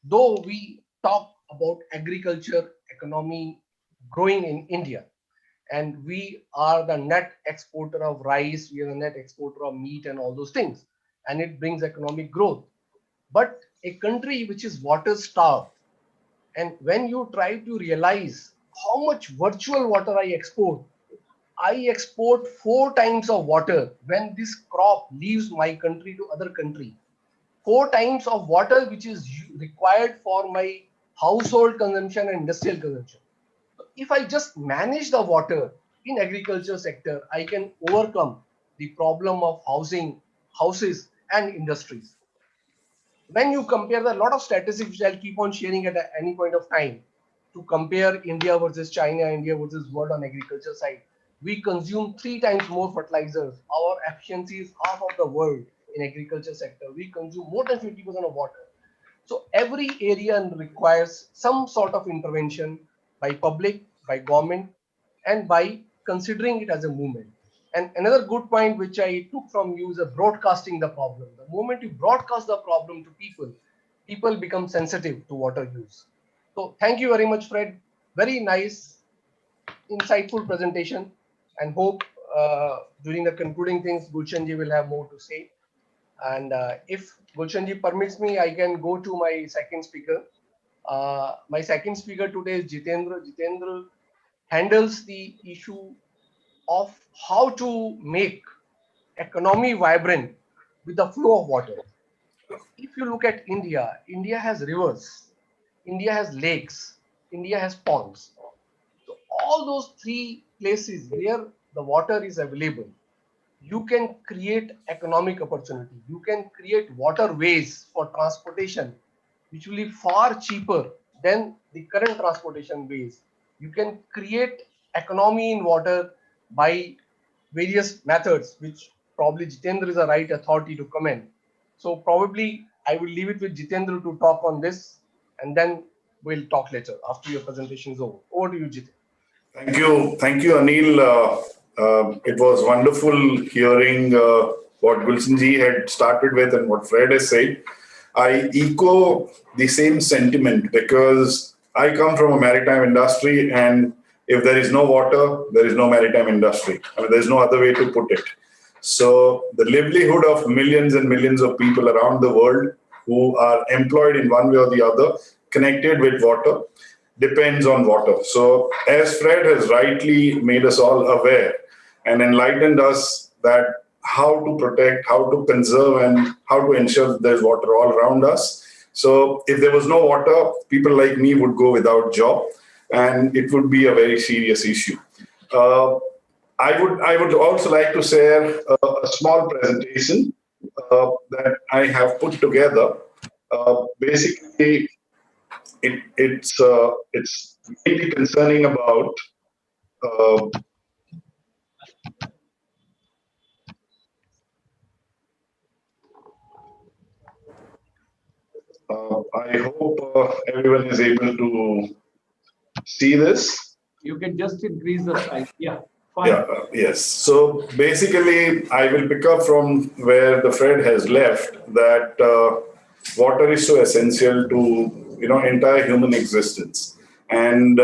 B: though we talk about agriculture, economy growing in India, and we are the net exporter of rice, we are the net exporter of meat and all those things, and it brings economic growth. But a country which is water starved, and when you try to realize how much virtual water I export 4 times of water when this crop leaves my country to other country. 4 times of water which is required for my household consumption and industrial consumption. If I just manage the water in agriculture sector, I can overcome the problem of houses and industries. When you compare, there are a lot of statistics which I'll keep on sharing at any point of time to compare India versus China, India versus world on agriculture side. We consume 3 times more fertilizers. Our efficiency is half of the world in agriculture sector. We consume more than 50% of water. So every area requires some sort of intervention by public, by government, and by considering it as a movement. And another good point which I took from you is broadcasting the problem. The moment you broadcast the problem to people, people become sensitive to water use. So thank you very much, Fred. Very nice, insightful presentation, and hope during the concluding things, Gulshan ji will have more to say. And if Gulshan ji permits me, I can go to my second speaker. My second speaker today is Jitendra. Jitendra handles the issue of how to make economy vibrant with the flow of water. If you look at India, India has rivers, India has lakes, India has ponds. So all those 3 places where the water is available, you can create economic opportunity. You can create waterways for transportation, which will be far cheaper than the current transportation ways. You can create economy in water by various methods, which probably Jitendra is the right authority to comment. So probably I will leave it with Jitendra to talk on this, and then we'll talk later after your presentation is over. Over to you, Jitendra.
D: Thank you, Anil. It was wonderful hearing what Gulshan ji had started with and what Fred has said. I echo the same sentiment because I come from a maritime industry, and if there is no water, there is no maritime industry. I mean, there's no other way to put it. So the livelihood of millions and millions of people around the world who are employed in one way or the other, connected with water, depends on water. So as Fred has rightly made us all aware and enlightened us that how to protect, how to conserve, and how to ensure that there's water all around us. So if there was no water, people like me would go without job, and it would be a very serious issue. I would also like to share a small presentation that I have put together. Basically, it's mainly concerning about I hope everyone is able to see this.
A: You can just increase the size. Yeah, fine.
D: Yeah, yes. So basically, I will pick up from where the Fred has left, that water is so essential to entire human existence. And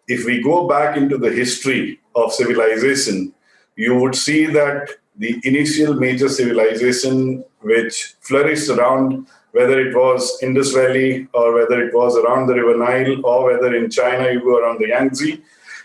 D: if we go back into the history of civilization, you would see that the initial major civilization which flourished around, whether it was Indus Valley or whether it was around the River Nile or whether in China you go around the Yangtze,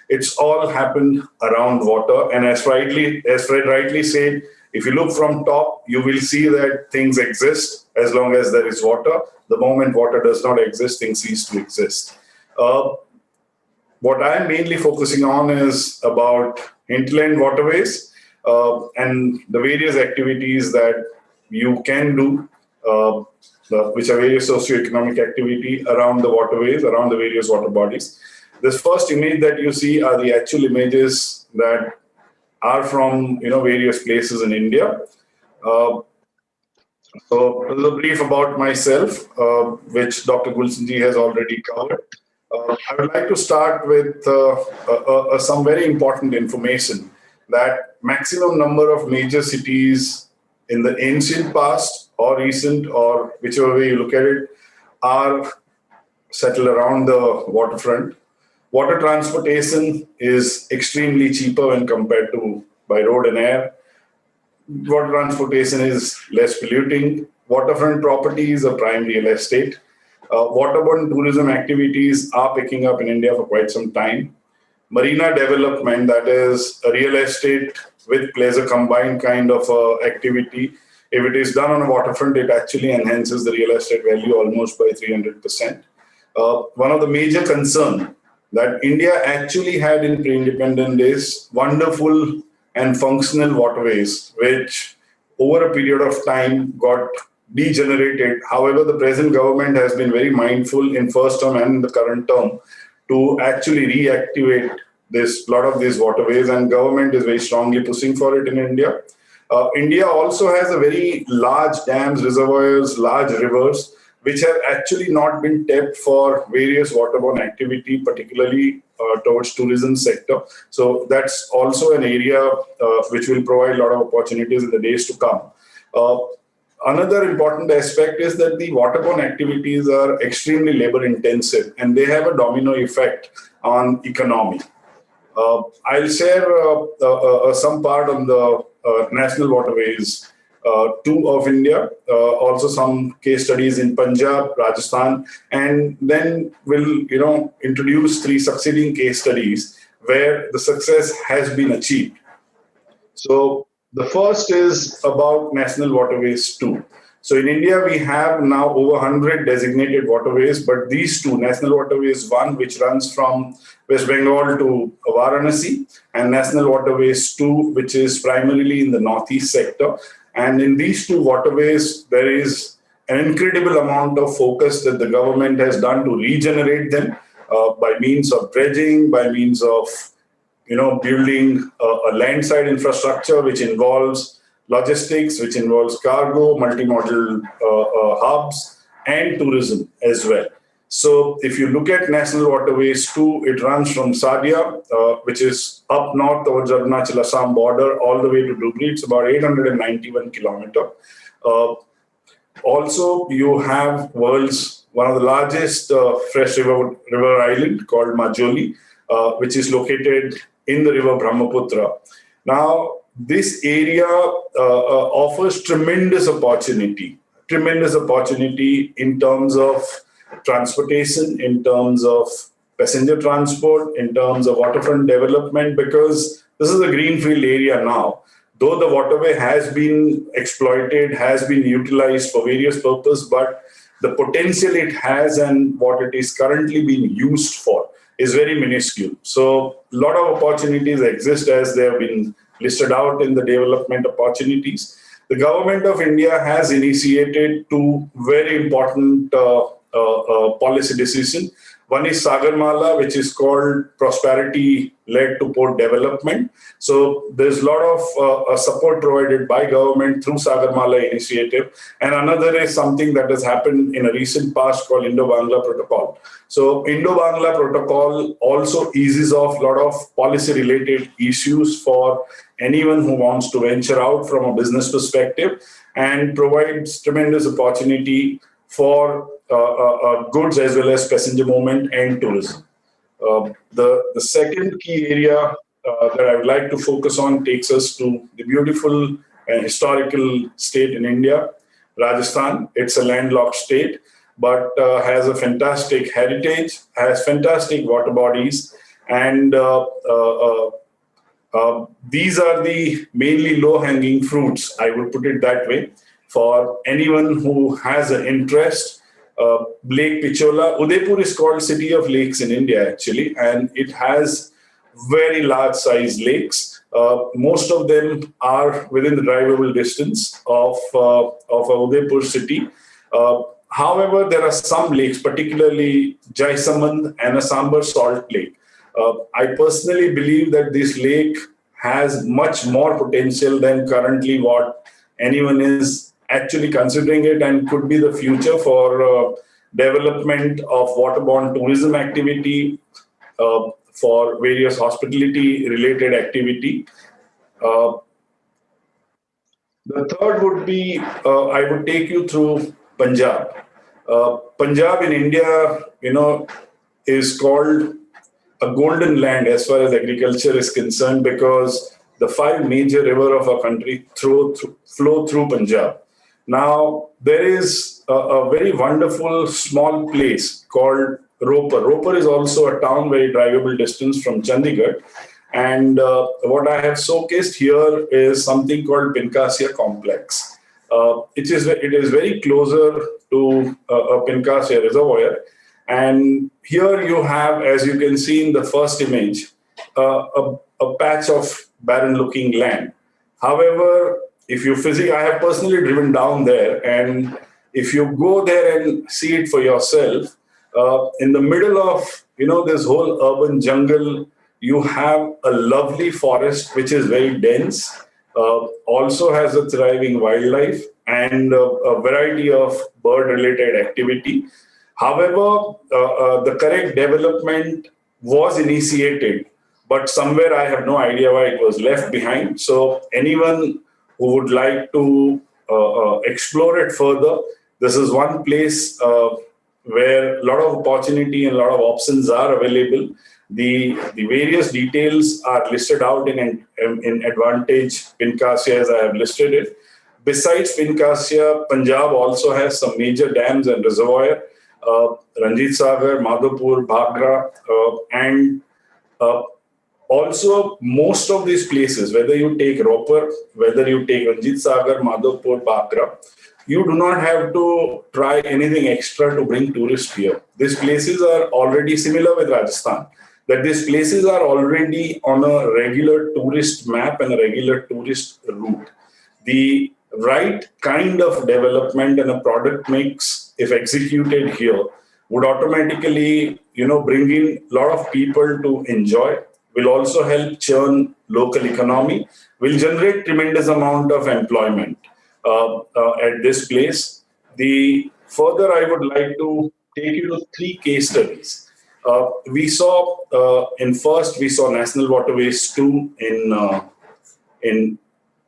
D: it's all happened around water. And as Fred rightly said, if you look from top, you will see that things exist as long as there is water. The moment water does not exist, things cease to exist. What I'm mainly focusing on is about hinterland waterways and the various activities that you can do, which are various socioeconomic activity around the waterways, around the various water bodies. This first image that you see are the actual images that are from various places in India. So this is a brief about myself, which Dr. Gulshan ji has already covered. I would like to start with some very important information, that maximum number of major cities in the ancient past or recent, or whichever way you look at it, are settled around the waterfront. Water transportation is extremely cheaper when compared to by road and air. Water transportation is less polluting. Waterfront properties are prime real estate. Waterborne tourism activities are picking up in India for quite some time. Marina development, that is a real estate with pleasure combined kind of activity. If it is done on a waterfront, it actually enhances the real estate value almost by 300%. One of the major concerns that India actually had in pre-independent days, wonderful and functional waterways, which over a period of time got degenerated. However, the present government has been very mindful in first term and in the current term to actually reactivate lot of these waterways, and government is very strongly pushing for it in India. India also has a very large dams, reservoirs, large rivers, which have actually not been tapped for various waterborne activity, particularly towards tourism sector. So that's also an area which will provide a lot of opportunities in the days to come. Another important aspect is that the waterborne activities are extremely labor intensive and they have a domino effect on economy. I'll share some part on the national waterways 2 of India, also some case studies in Punjab, Rajasthan, and then we'll introduce 3 succeeding case studies where the success has been achieved. So the first is about National Waterways 2. So in India, we have now over 100 designated waterways, but these 2, National Waterways 1, which runs from West Bengal to Varanasi, and National Waterways 2, which is primarily in the northeast sector. And in these 2 waterways, there is an incredible amount of focus that the government has done to regenerate them by means of dredging, by means of building a landside infrastructure which involves logistics, which involves cargo, multimodal hubs, and tourism as well. So if you look at National Waterways 2, it runs from Sadia, which is up north towards Arunachal Assam border, all the way to Dhubri. It's about 891 kilometers. Also, you have world's one of the largest fresh river island called Majoli, which is located in the river Brahmaputra. Now, this area offers tremendous opportunity in terms of transportation, in terms of passenger transport, in terms of waterfront development, because this is a greenfield area now. Though the waterway has been exploited, has been utilized for various purposes, but the potential it has and what it is currently being used for is very minuscule. So a lot of opportunities exist as they have been listed out in the development opportunities. The government of India has initiated 2 very important policy decisions. One is Sagarmala, which is called prosperity-led to port development. So there's a lot of support provided by government through Sagarmala initiative. And another is something that has happened in a recent past called Indo-Bangla Protocol. So Indo-Bangla Protocol also eases off a lot of policy-related issues for anyone who wants to venture out from a business perspective and provides tremendous opportunity for goods as well as passenger movement and tourism. The second key area that I would like to focus on takes us to the beautiful and historical state in India, Rajasthan. It's a landlocked state, but has a fantastic heritage, has fantastic water bodies, and these are the mainly low-hanging fruits, I would put it that way, for anyone who has an interest. Lake Pichola. Udaipur is called City of Lakes in India, actually, and it has very large size lakes. Most of them are within the drivable distance of Udaipur city. However, there are some lakes, particularly Jaisamand and a Sambar Salt Lake. I personally believe that this lake has much more potential than currently what anyone is actually considering it, and could be the future for development of waterborne tourism activity, for various hospitality related activity. The third would be, I would take you through Punjab. Punjab in India, is called a golden land as far as agriculture is concerned, because the 5 major rivers of our country flow through Punjab. Now, there is a very wonderful small place called Ropar. Ropar is also a town very drivable distance from Chandigarh. And what I have showcased here is something called Pinkasia Complex. It is very closer to a Pinkasia reservoir. And here you have, as you can see in the first image, a patch of barren-looking land. However, if you I have personally driven down there, and if you go there and see it for yourself, in the middle of this whole urban jungle, you have a lovely forest which is very dense, also has a thriving wildlife and a variety of bird-related activity. However, the correct development was initiated, but somewhere I have no idea why it was left behind. So anyone who would like to explore it further, this is one place where a lot of opportunity and a lot of options are available. The various details are listed out in Advantage Pincassia as I have listed it. Besides Pincassia, Punjab also has some major dams and reservoir, Ranjit Sagar, Madhopur, Bhagra, and also most of these places, whether you take Ropar, whether you take Ranjit Sagar, Madhopur, Bhagra, you do not have to try anything extra to bring tourists here. These places are already similar with Rajasthan, that these places are already on a regular tourist map and a regular tourist route. The right kind of development and a product mix, if executed here, would automatically, bring in a lot of people to enjoy, will also help churn local economy, will generate tremendous amount of employment at this place. Further, I would like to take you to 3 case studies. We saw National Waterways 2 in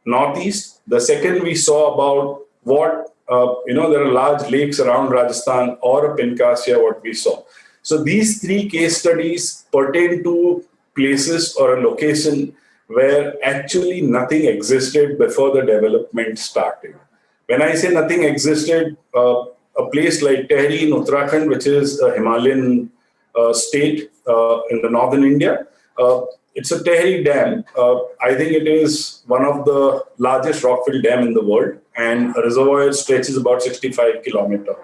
D: Northeast. The second, we saw about what, there are large lakes around Rajasthan or Pincassia, what we saw. So these 3 case studies pertain to places or a location where actually nothing existed before the development started. When I say nothing existed, a place like Tehri in Uttarakhand, which is a Himalayan state in the northern India, it's a Tehri dam. I think it is one of the largest rock-filled dam in the world, and a reservoir stretches about 65 kilometers.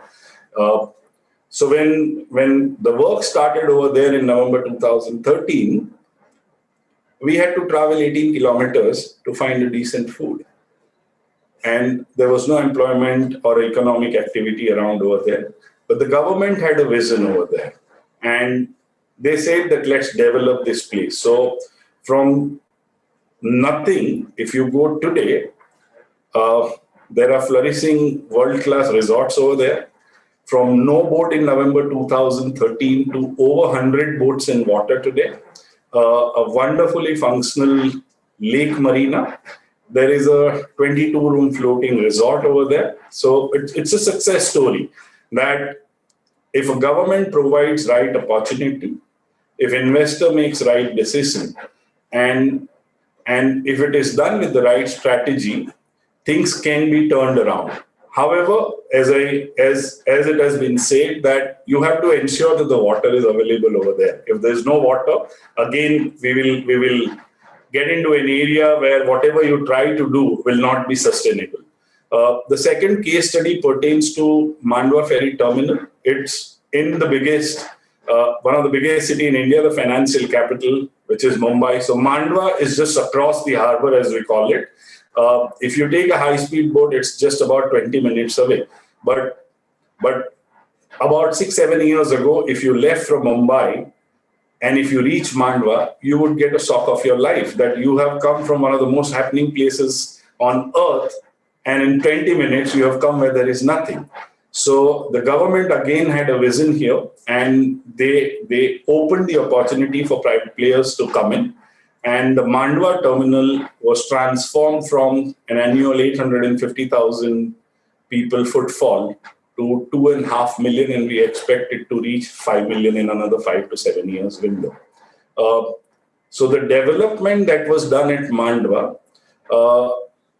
D: So when the work started over there in November 2013, we had to travel 18 kilometers to find a decent food. And there was no employment or economic activity around over there. But the government had a vision over there. And they said that let's develop this place. So from nothing, if you go today, there are flourishing world-class resorts over there. From no boat in November 2013 to over 100 boats in water today. A wonderfully functional lake marina. There is a 22-room floating resort over there. So it's a success story that if a government provides right opportunity, if investor makes right decision, and if it is done with the right strategy, things can be turned around. However, as it has been said, that you have to ensure that the water is available over there. If there is no water, again, we will get into an area where whatever you try to do will not be sustainable. The second case study pertains to Mandwa Ferry Terminal. It's in the biggest, one of the biggest city in India, the financial capital, which is Mumbai. So Mandwa is just across the harbor, as we call it. If you take a high-speed boat, it's just about 20 minutes away. But about 6-7 years ago, if you left from Mumbai and if you reach Mandwa, you would get a shock of your life that you have come from one of the most happening places on earth, and in 20 minutes you have come where there is nothing. So the government again had a vision here, and they opened the opportunity for private players to come in. And the Mandwa terminal was transformed from an annual 850,000 people footfall to 2.5 million, and we expect it to reach 5 million in another 5 to 7 years window. So the development that was done at Mandwa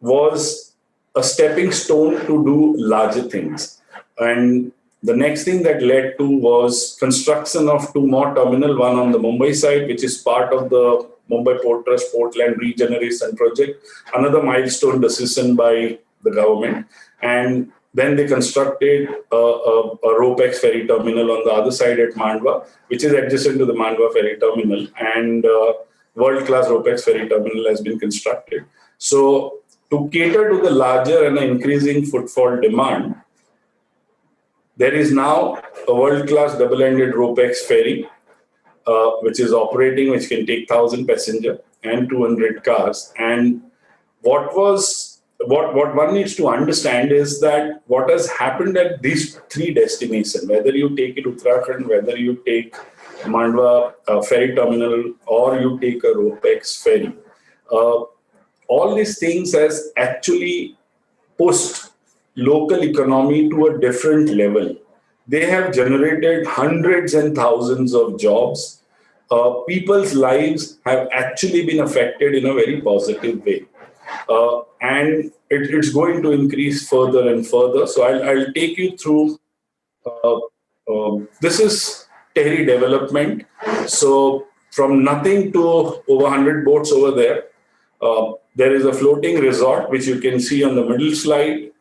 D: was a stepping stone to do larger things. And the next thing that led to was construction of 2 more terminals, one on the Mumbai side, which is part of the Mumbai Port Trust Portland Regeneration Project, another milestone decision by the government. And then they constructed a RoPax ferry terminal on the other side at Mandwa, which is adjacent to the Mandwa ferry terminal. And world-class RoPax ferry terminal has been constructed. So to cater to the larger and increasing footfall demand, there is now a world-class double-ended RoPax ferry, which is operating, which can take 1,000 passengers and 200 cars. And what one needs to understand is that what has happened at these three destinations, whether you take it Uttarakhand, whether you take Mandwa ferry terminal, or you take a RoPax ferry, all these things has actually pushed local economy to a different level. They have generated hundreds and thousands of jobs. People's lives have actually been affected in a very positive way. And it's going to increase further and further. So I'll take you through, this is TEHRI development. So from nothing to over 100 boats over there. There is a floating resort, which you can see on the middle slide.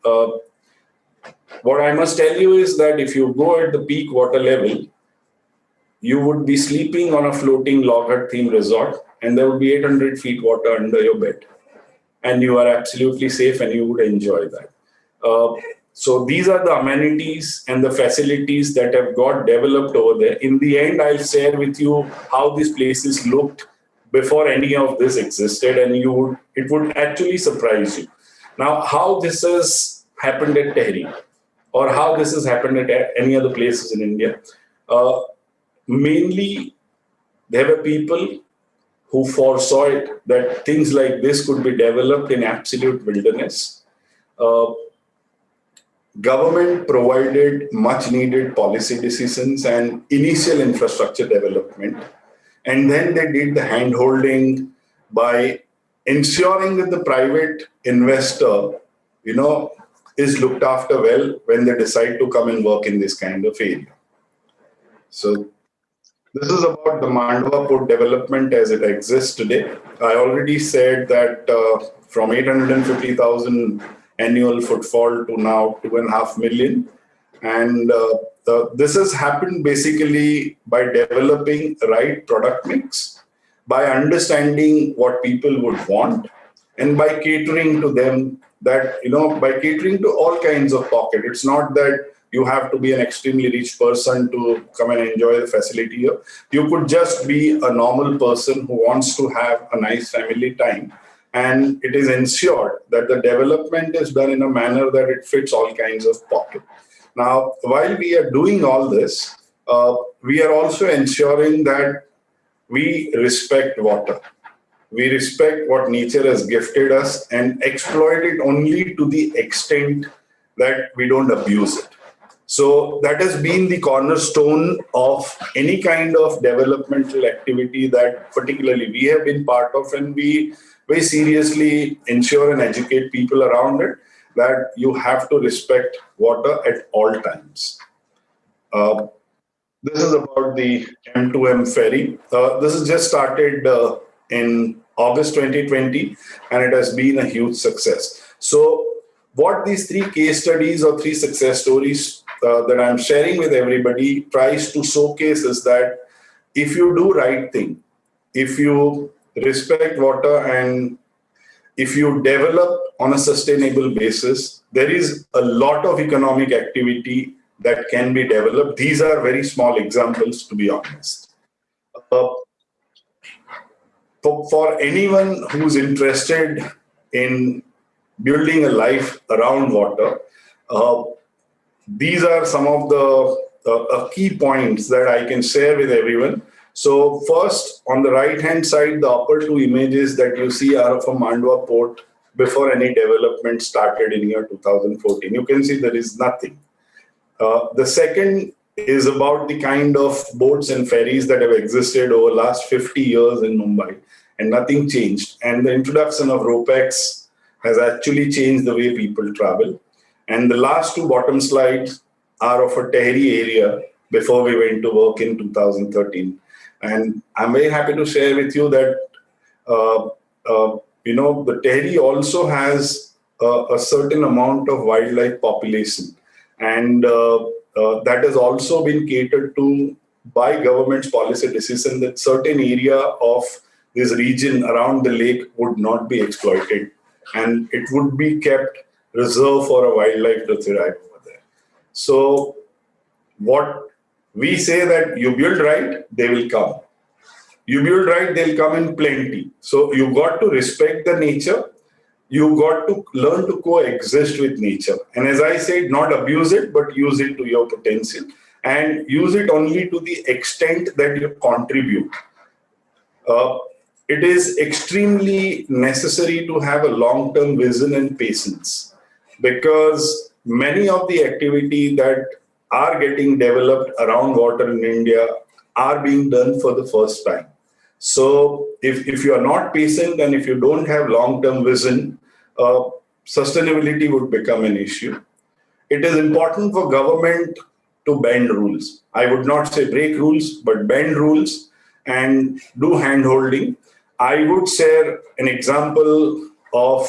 D: What I must tell you is that if you go at the peak water level, you would be sleeping on a floating log hut themed resort, and there would be 800 feet water under your bed. And you are absolutely safe and you would enjoy that. So these are the amenities and the facilities that have got developed over there. In the end, I'll share with you how these places looked before any of this existed, and it would actually surprise you. Now, how this has happened at TEHRI, or how this has happened at any other places in India, mainly there were people who foresaw it, that things like this could be developed in absolute wilderness. Government provided much needed policy decisions and initial infrastructure development. And then they did the hand-holding by ensuring that the private investor, is looked after well when they decide to come and work in this kind of area. So this is about the Mandwa port development as it exists today. I already said that from 850,000 annual footfall to now 2.5 million. And this has happened basically by developing the right product mix, by understanding what people would want, and by catering to them that, by catering to all kinds of pocket. It's not that you have to be an extremely rich person to come and enjoy the facility here. You could just be a normal person who wants to have a nice family time. And it is ensured that the development is done in a manner that it fits all kinds of pocket. Now, while we are doing all this, we are also ensuring that we respect water. We respect what nature has gifted us and exploit it only to the extent that we don't abuse it. So that has been the cornerstone of any kind of developmental activity that particularly we have been part of, and we very seriously ensure and educate people around it that you have to respect water at all times. This is about the M2M ferry. This has just started in August 2020, and it has been a huge success. So what these three case studies or three success stories that I'm sharing with everybody tries to showcase is that if you do right thing, if you respect water, and if you develop on a sustainable basis, there is a lot of economic activity that can be developed. These are very small examples, to be honest. For anyone who's interested in building a life around water, these are some of the key points that I can share with everyone. So first, on the right-hand side, the upper two images that you see are of a Mandwa port before any development started in year 2014. You can see there is nothing. The second is about the kind of boats and ferries that have existed over the last 50 years in Mumbai, and nothing changed. And the introduction of RoPax has actually changed the way people travel. And the last two bottom slides are of a TEHRI area before we went to work in 2013. And I'm very happy to share with you that, the TEHRI also has a certain amount of wildlife population. And that has also been catered to by government's policy decision that certain area of this region around the lake would not be exploited, and it would be kept reserved for a wildlife to thrive over there. So what we say that you build right, they will come. You build right, they'll come in plenty. So you got to respect the nature. You got to learn to coexist with nature. And as I said, not abuse it, but use it to your potential, and use it only to the extent that you contribute. It is extremely necessary to have a long-term vision and patience, because many of the activity that are getting developed around water in India are being done for the first time. So if you are not patient and if you don't have long-term vision, sustainability would become an issue. It is important for government to bend rules. I would not say break rules, but bend rules and do hand-holding. I would share an example of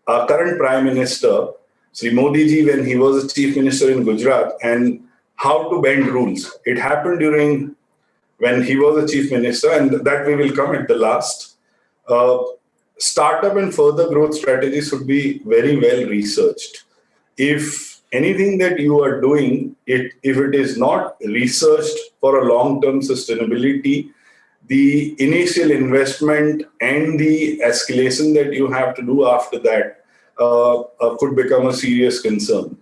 D: our current Prime Minister, Sri Modi ji, when he was a Chief Minister in Gujarat, and how to bend rules. It happened during when he was a Chief Minister, and that we will come at the last. Startup and further growth strategies should be very well researched. If anything that you are doing, if it is not researched for a long-term sustainability, the initial investment and the escalation that you have to do after that could become a serious concern.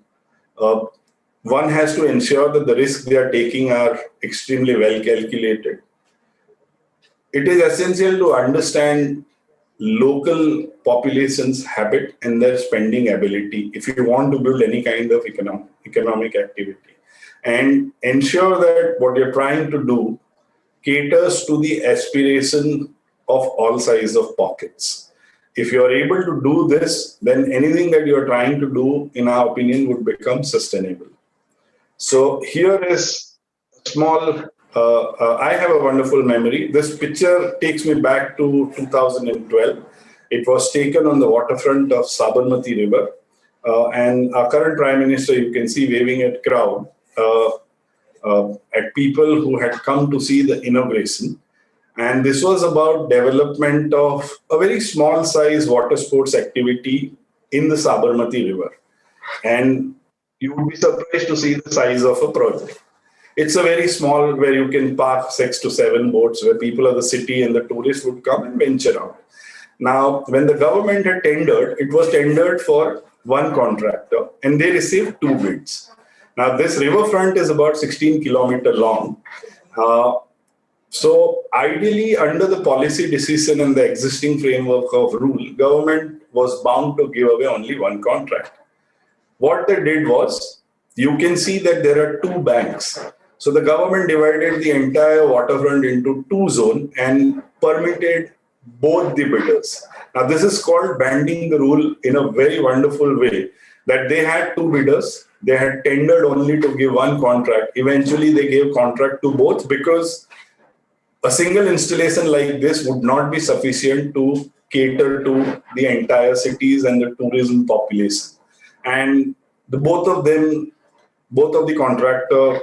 D: One has to ensure that the risks they are taking are extremely well calculated. It is essential to understand local population's habit and their spending ability if you want to build any kind of economic activity, and ensure that what you're trying to do caters to the aspiration of all size of pockets. If you are able to do this, then anything that you are trying to do, in our opinion, would become sustainable. So here is a small, I have a wonderful memory. This picture takes me back to 2012. It was taken on the waterfront of Sabarmati River. And our current Prime Minister, you can see waving at crowd, at people who had come to see the inauguration. And this was about development of a very small size water sports activity in the Sabarmati River. And you would be surprised to see the size of a project. It's a very small, where you can park 6 to 7 boats, where people of the city and the tourists would come and venture out. Now, when the government had tendered, it was tendered for one contractor, and they received 2 bids. Now, this riverfront is about 16 kilometers long. So ideally, under the policy decision and the existing framework of rule, government was bound to give away only one contract. What they did was, you can see that there are 2 banks. So the government divided the entire waterfront into 2 zones and permitted both the bidders. Now, this is called bending the rule in a very wonderful way, that they had 2 bidders. They had tendered only to give one contract. Eventually, they gave contract to both, because a single installation like this would not be sufficient to cater to the entire cities and the tourism population. And both of the contractor,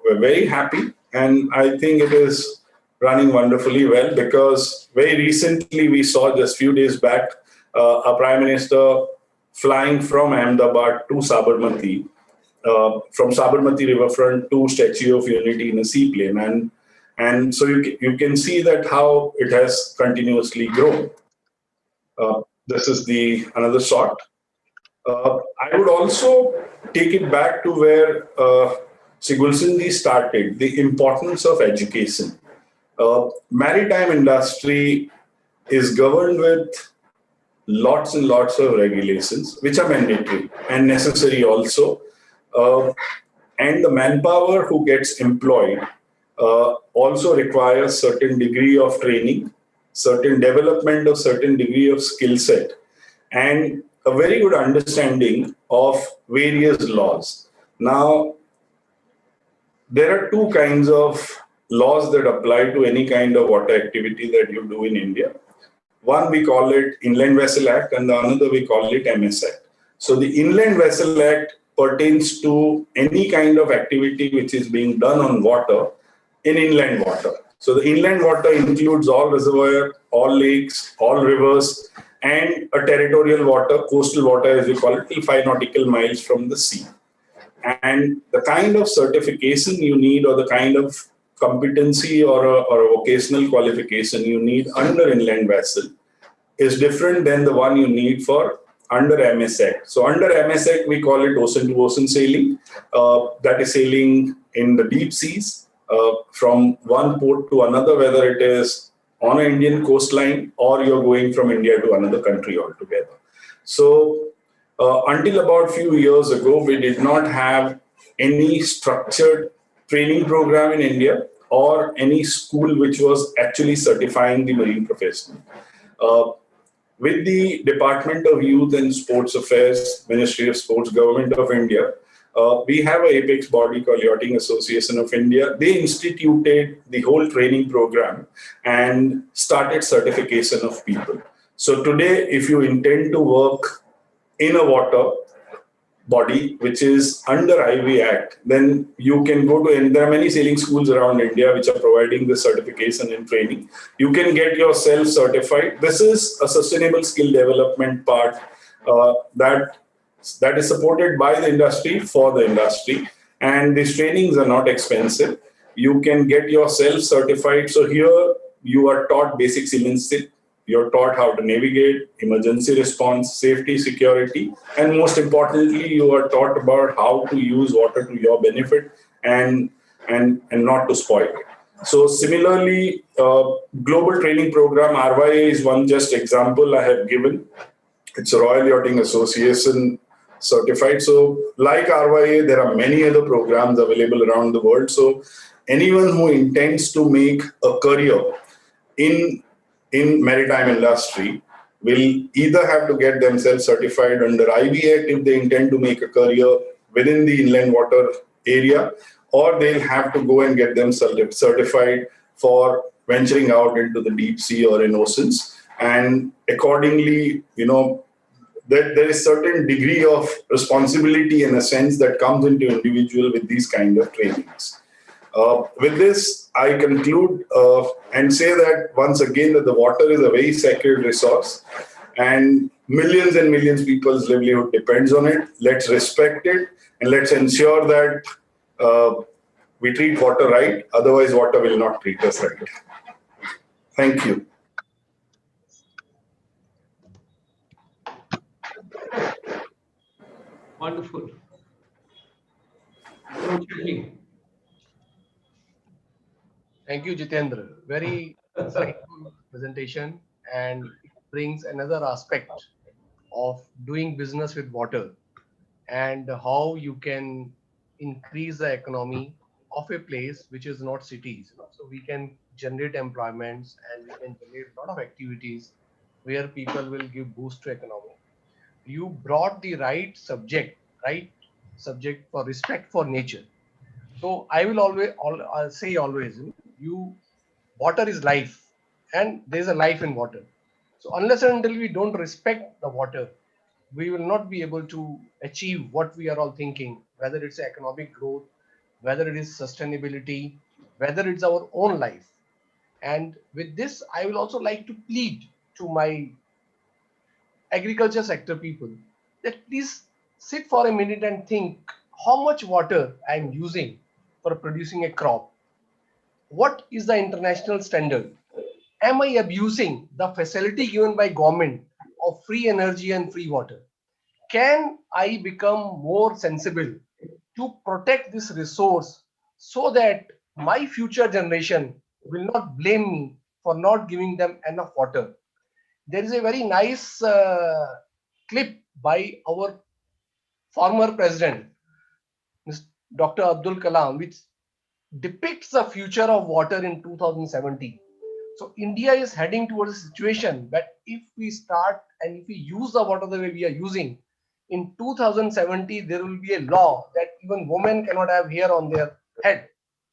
D: were very happy. And I think it is running wonderfully well, because very recently we saw, just few days back, a Prime Minister flying from Ahmedabad to Sabarmati, from Sabarmati riverfront to Statue of Unity in a seaplane. And so you can see that how it has continuously grown. This is another shot. I would also take it back to where Sri Gulshan started, the importance of education. Maritime industry is governed with lots and lots of regulations, which are mandatory and necessary also. And the manpower who gets employed also requires certain degree of training, certain development of certain degree of skill set, and a very good understanding of various laws. Now, there are 2 kinds of laws that apply to any kind of water activity that you do in India. One, we call it Inland Vessel Act, and the another we call it MS Act. So the Inland Vessel Act pertains to any kind of activity which is being done on water in inland water. So the inland water includes all reservoir, all lakes, all rivers, and a territorial water, coastal water as we call it, till 5 nautical miles from the sea. And the kind of certification you need, or the kind of competency or a vocational qualification you need under inland vessel is different than the one you need for under MSAC. So under MSAC, we call it ocean to ocean sailing. That is sailing in the deep seas from one port to another, whether it is on an Indian coastline or you're going from India to another country altogether. So until about a few years ago, we did not have any structured training program in India or any school which was actually certifying the marine professional. With the Department of Youth and Sports Affairs, Ministry of Sports, Government of India, we have an apex body called Yachting Association of India. They instituted the whole training program and started certification of people. So today, if you intend to work in a water body which is under IV Act, then you can go to, and there are many sailing schools around India which are providing the certification and training. You can get yourself certified. This is a sustainable skill development part that is supported by the industry for the industry, and these trainings are not expensive. You can get yourself certified. So here you are taught basic seamanship. You're taught how to navigate, emergency response, safety, security, and most importantly, you are taught about how to use water to your benefit and not to spoil it. So similarly, global training program, RYA is one just example I have given. It's a Royal Yachting Association certified. So like RYA, there are many other programs available around the world. So anyone who intends to make a career in maritime industry will either have to get themselves certified under IV Act if they intend to make a career within the inland water area, or they'll have to go and get themselves certified for venturing out into the deep sea or in oceans. And accordingly, there is certain degree of responsibility in a sense that comes into individual with these kind of trainings. With this, I conclude and say that once again that the water is a very sacred resource and millions people's livelihood depends on it. Let's respect it and let's ensure that we treat water right. Otherwise, water will not treat us right. Thank you.
A: Wonderful.
B: Thank you, Jitendra. Very insightful presentation, and it brings another aspect of doing business with water and how you can increase the economy of a place which is not cities. So we can generate employments and we can generate a lot of activities where people will give boost to economy. You brought the right subject for respect for nature. So I will I'll say always, water is life, and there is a life in water. So unless and until we don't respect the water, we will not be able to achieve what we are all thinking, whether it's economic growth, whether it is sustainability, whether it's our own life. And with this, I will also like to plead to my agriculture sector people that please sit for a minute and think how much water I am using for producing a crop. What is the international standard? Am I abusing the facility given by government of free energy and free water? Can I become more sensible to protect this resource so that my future generation will not blame me for not giving them enough water? There is a very nice clip by our former president, Dr. Abdul Kalam, which depicts the future of water in 2070. So India is heading towards a situation that if we start and if we use the water the way we are using, in 2070 there will be a law that even women cannot have hair on their head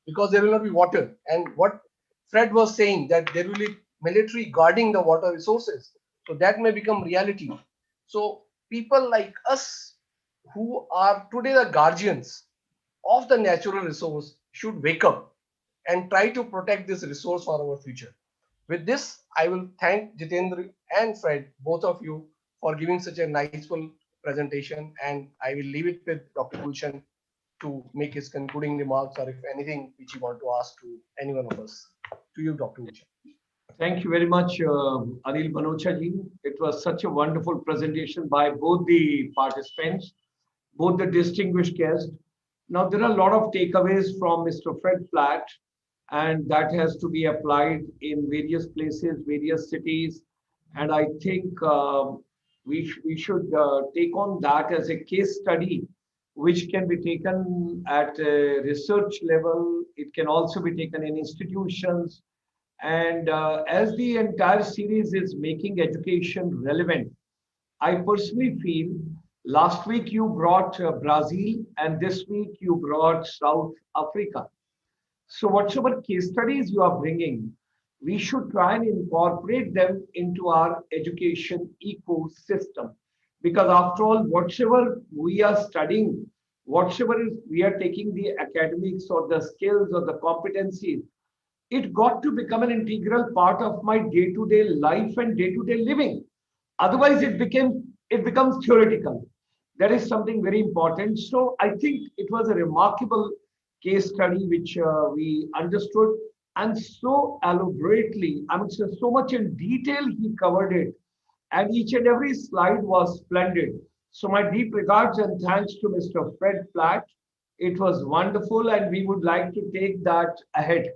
B: because there will not be water. And what Fred was saying, that there will be military guarding the water resources. So that may become reality. So people like us who are today the guardians of the natural resource should wake up and try to protect this resource for our future. With this, I will thank Jitendra and Fred, both of you, for giving such a niceful presentation, and I will leave it with Dr. Gulshan to make his concluding remarks, or if anything which you want to ask to any one of us. To you, Dr. Gulshan.
A: Thank you very much, Anil MANOCHA ji. It was such a wonderful presentation by both the participants, both the distinguished guests. Now, there are a lot of takeaways from Mr. Fred Platt, and that has to be applied in various places, various cities. And I think we should take on that as a case study, which can be taken at a research level. It can also be taken in institutions. And as the entire series is making education relevant, I personally feel last week you brought Brazil, and this week you brought South Africa. So whatever case studies you are bringing, we should try and incorporate them into our education ecosystem. Because after all, whatever we are studying, whatever we are taking the academics or the skills or the competencies, it got to become an integral part of my day-to-day life and day-to-day living. Otherwise, it becomes theoretical. That is something very important. So I think it was a remarkable case study which we understood, and so elaborately, I mean, so much in detail he covered it, and each and every slide was splendid. So my deep regards and thanks to Mr. Fred Platt. It was wonderful, and we would like to take that ahead.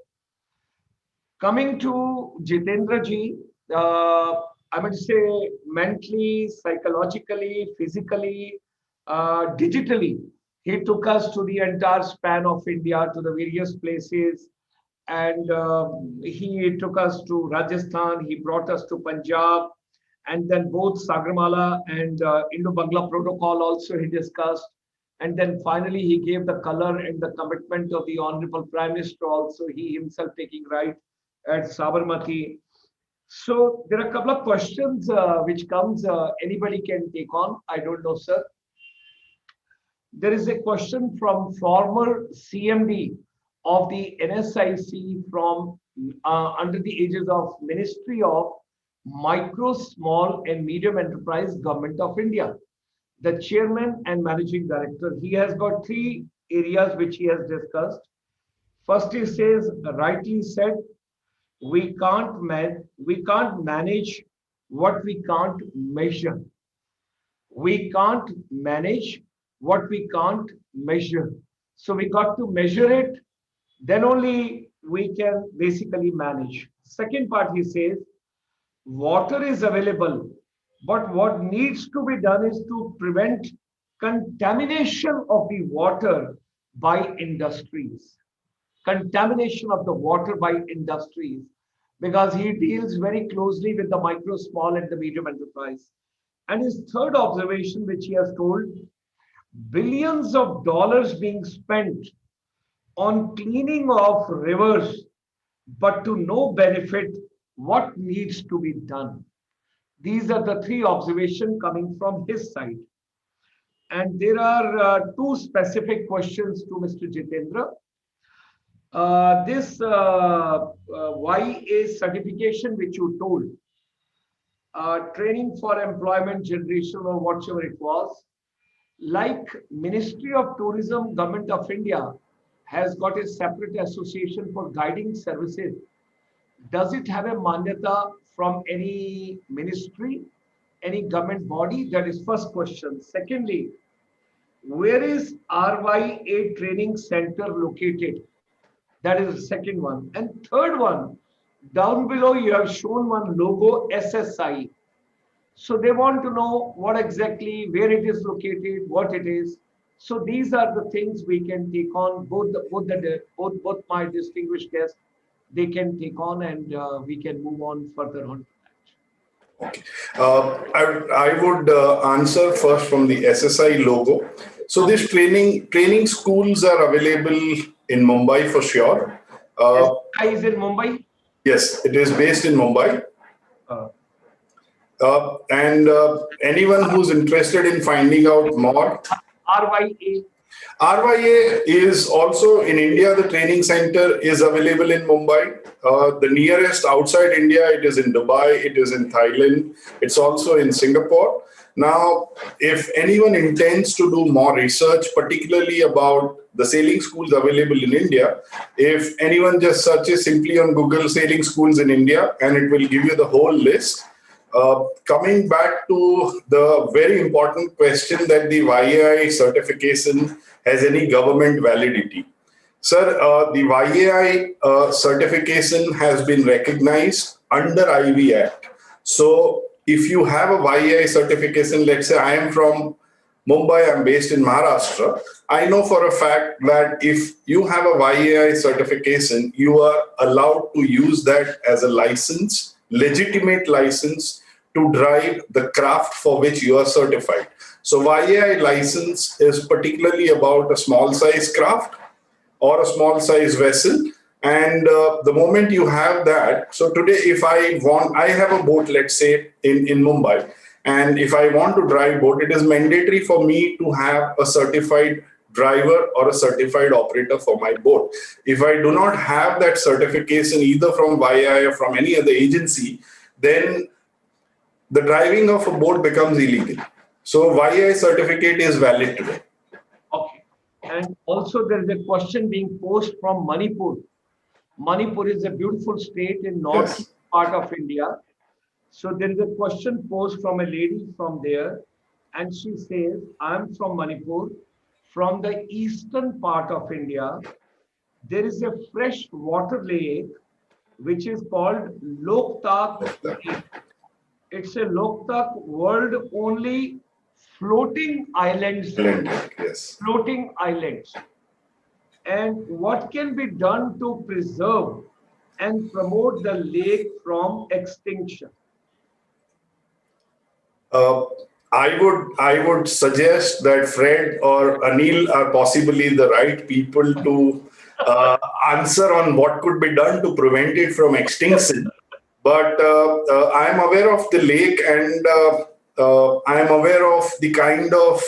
A: Coming to Jitendra ji, I would say mentally, psychologically, physically, digitally, he took us to the entire span of India, to the various places, and he took us to Rajasthan, he brought us to Punjab, and then both Sagarmala and Indo-Bangla Protocol also he discussed. And then finally, he gave the color and the commitment of the Honorable Prime Minister also, he himself taking right at Sabarmati. So there are a couple of questions which comes, anybody can take on. I don't know, sir. There is a question from former CMD of the NSIC from under the aegis of Ministry of Micro, Small and Medium Enterprise, Government of India. The chairman and managing director, he has got three areas which he has discussed. First, he says, rightly said, we can't manage what we can't measure. We can't manage what we can't measure. So we got to measure it, then only we can basically manage. Second part, he says, water is available, but what needs to be done is to prevent contamination of the water by industries. Contamination of the water by industries, because he deals very closely with the micro, small and the medium enterprise. And his third observation, which he has told, billions of dollars being spent on cleaning of rivers, but to no benefit. What needs to be done? These are the three observations coming from his side. And there are two specific questions to Mr. Jitendra. This YA certification which you told, training for employment generation or whatever it was, like Ministry of Tourism, Government of India has got a separate association for guiding services. Does it have a manyata from any ministry, any government body? That is first question. Secondly, where is RYA training center located? That is the second one. And third one, down below you have shown one logo, SSI. So they want to know what exactly, where it is located, what it is. So these are the things we can take on. Both my distinguished guests, they can take on, and we can move on further on to that.
D: Okay. I would answer first from the SSI logo. So these training schools are available in Mumbai for sure.
A: SSI is in Mumbai?
D: Yes, it is based in Mumbai. And anyone who's interested in finding out more,
A: RYA.
D: RYA is also in India. The training center is available in Mumbai. The nearest outside India, it is in Dubai, it is in Thailand, it's also in Singapore. Now, if anyone intends to do more research, particularly about the sailing schools available in India, if anyone just searches simply on Google sailing schools in India, and it will give you the whole list. Coming back to the very important question that the YAI certification has any government validity. Sir, the YAI certification has been recognized under IV Act. So if you have a YAI certification, let's say I am from Mumbai, I'm based in Maharashtra, I know for a fact that if you have a YAI certification, you are allowed to use that as a license, legitimate license to drive the craft for which you are certified. So YAI license is particularly about a small size craft or a small size vessel. And the moment you have that, so today if I have a boat, let's say in Mumbai, and if I want to drive boat, it is mandatory for me to have a certified driver or a certified operator for my boat. If I do not have that certification either from YAI or from any other agency, then the driving of a boat becomes illegal. So YAI certificate is valid today.
A: Okay. And also there is a question being posed from Manipur. Manipur is a beautiful state in northeast part of India. So there is a question posed from a lady from there, and she says, I'm from Manipur, from the eastern part of India. There is a fresh water lake which is called Loktak Lake. It's a Loktak world only floating islands.
D: Yes.
A: Floating islands. And what can be done to preserve and promote the lake from extinction?
D: I would suggest that Fred or Anil are possibly the right people to answer on what could be done to prevent it from extinction. But I am aware of the lake, and I am aware of the kind of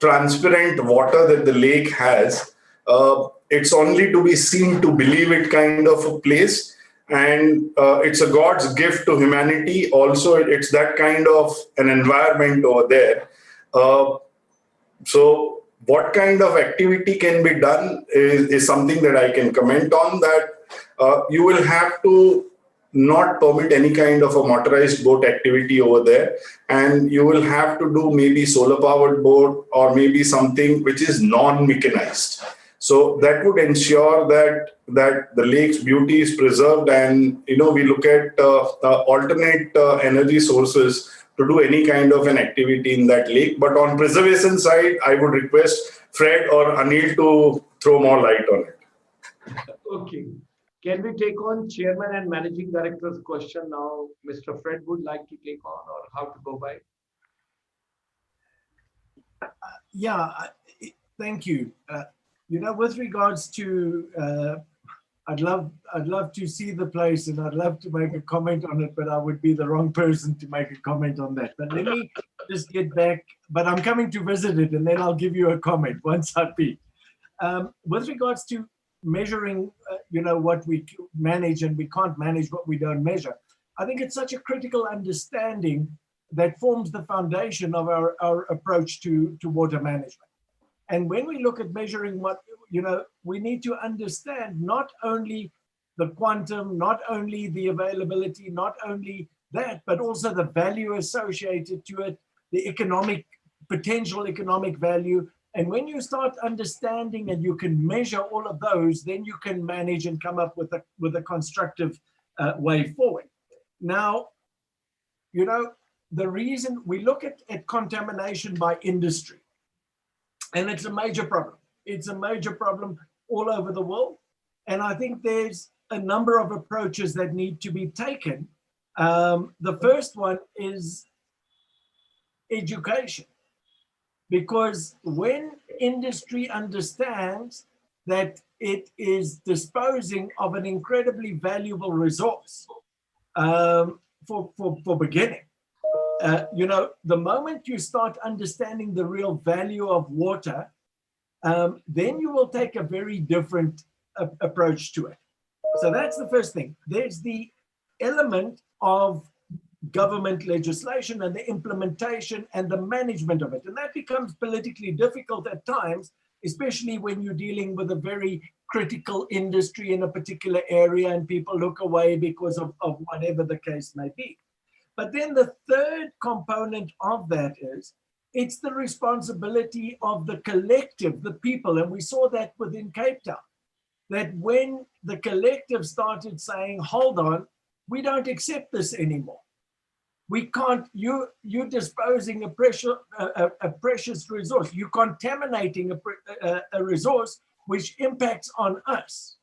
D: transparent water that the lake has. It's only to be seen to believe it kind of a place. And it's a God's gift to humanity. Also, it's that kind of an environment over there. So what kind of activity can be done is something that I can comment on, that you will have to not permit any kind of a motorized boat activity over there. And you will have to do maybe solar powered boat or maybe something which is non-mechanized. So that would ensure that the lake's beauty is preserved, and we look at alternate energy sources to do any kind of an activity in that lake. But on preservation side, I would request Fred or Anil to throw more light on it.
A: Okay. Can we take on Chairman and Managing Director's question now? Mr. Fred would like to take on, or how to go by?
C: Yeah, thank you. With regards to, I'd love to see the place, and I'd love to make a comment on it, but I would be the wrong person to make a comment on that. But let me just get back. But I'm coming to visit it, and then I'll give you a comment once I've been. With regards to measuring, what we manage, and we can't manage what we don't measure, I think it's such a critical understanding that forms the foundation of our approach to water management. And when we look at measuring what, we need to understand not only the quantum, not only the availability, not only that, but also the value associated to it, the potential economic value. And when you start understanding and you can measure all of those, then you can manage and come up with a constructive way forward. Now, the reason we look at contamination by industry, and it's a major problem. It's a major problem all over the world. And I think there's a number of approaches that need to be taken. The first one is education. Because when industry understands that it is disposing of an incredibly valuable resource for beginning, the moment you start understanding the real value of water, then you will take a very different approach to it. So that's the first thing. There's the element of government legislation and the implementation and the management of it. And that becomes politically difficult at times, especially when you're dealing with a very critical industry in a particular area and people look away because of whatever the case may be. But then the third component of that is, it's the responsibility of the collective, the people. And we saw that within Cape Town, that when the collective started saying, hold on, we don't accept this anymore. We can't, you're disposing a precious resource. You're contaminating a resource which impacts on us.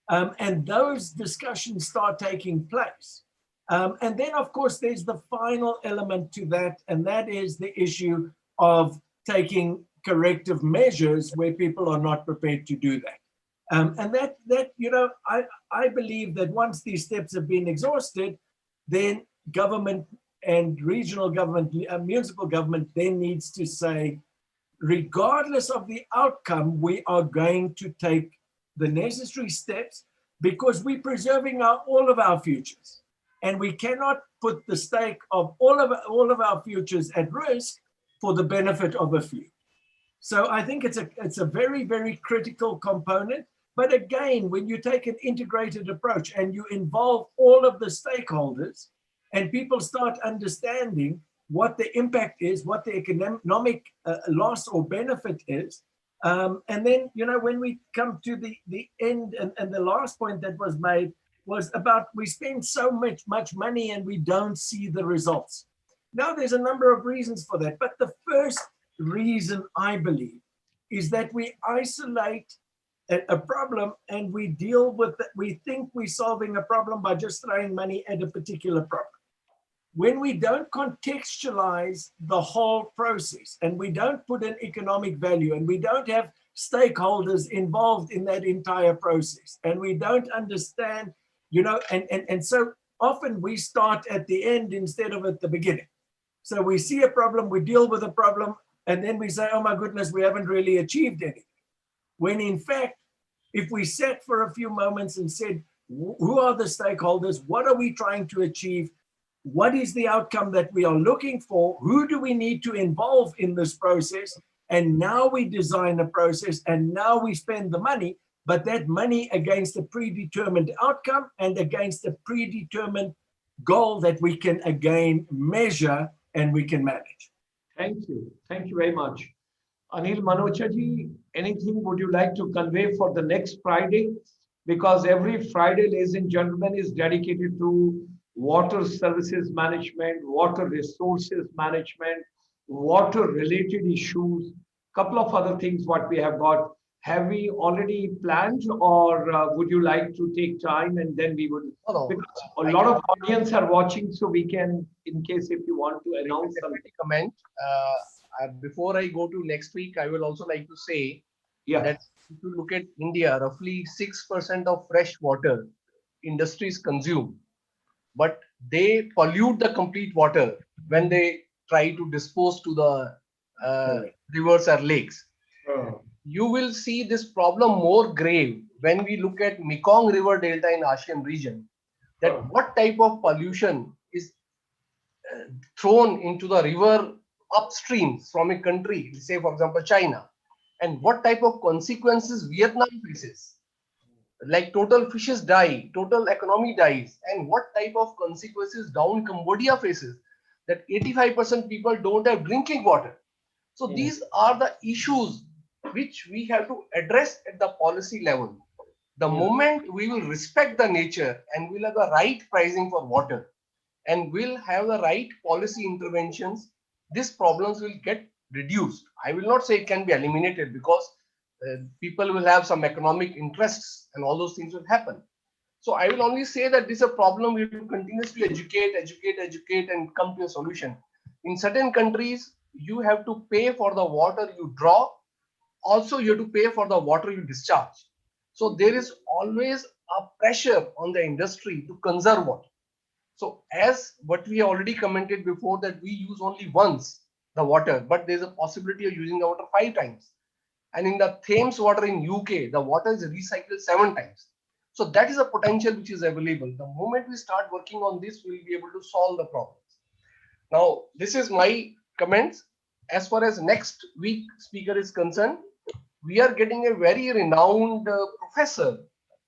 C: And those discussions start taking place. And then, of course, there's the final element to that, and that is the issue of taking corrective measures where people are not prepared to do that. And that I believe that once these steps have been exhausted, then government and regional government, municipal government then needs to say, regardless of the outcome, we are going to take the necessary steps because we're preserving all of our futures. And we cannot put the stake of all of our futures at risk for the benefit of a few. So I think it's a very, very critical component. But again, when you take an integrated approach and you involve all of the stakeholders and people start understanding what the impact is, what the economic loss or benefit is, and then, when we come to the end and the last point that was made was about we spend so much money and we don't see the results. Now, there's a number of reasons for that. But the first reason, I believe, is that we isolate a problem and we deal with it. We think we're solving a problem by just throwing money at a particular problem. When we don't contextualize the whole process and we don't put an economic value and we don't have stakeholders involved in that entire process and we don't understand, and so often we start at the end instead of at the beginning. So we see a problem, we deal with a problem, and then we say, oh my goodness, we haven't really achieved anything. When in fact, if we sat for a few moments and said, who are the stakeholders? What are we trying to achieve? What is the outcome that we are looking for? Who do we need to involve in this process? And now we design a process and now we spend the money, but that money against a predetermined outcome and against a predetermined goal that we can again measure and we can manage.
A: Thank you. Thank you very much. Anil, MANOCHA ji, anything would you like to convey for the next Friday? Because every Friday, ladies and gentlemen, is dedicated to water services management, water resources management, water related issues, couple of other things what we have got. Have we already planned, or would you like to take time and then we would, because a lot of audience are watching, so we can, in case if you want to announce something.
B: Comment. Before I go to next week, I will also like to say that if you look at India, roughly 6% of fresh water industries consume, but they pollute the complete water when they try to dispose to the rivers or lakes. You will see this problem more grave when we look at Mekong River Delta in ASEAN region, that what type of pollution is thrown into the river upstream from a country, say for example China, and what type of consequences Vietnam faces. Like total fishes die, total economy dies, and what type of consequences down Cambodia faces, that 85% people don't have drinking water. So these are the issues which we have to address at the policy level. The moment we will respect the nature and we'll have the right pricing for water and we'll have the right policy interventions, these problems will get reduced. I will not say it can be eliminated, because people will have some economic interests and all those things will happen. So I will only say that this is a problem we have to continuously educate and come to a solution. In certain countries, you have to pay for the water you draw. Also, you have to pay for the water you discharge. So there is always a pressure on the industry to conserve water. So as what we already commented before, that we use only once the water, but there's a possibility of using the water 5 times. And in the Thames water in UK, the water is recycled 7 times. So that is a potential which is available. The moment we start working on this, we'll be able to solve the problems. Now, this is my comments. As far as next week speaker is concerned, we are getting a very renowned professor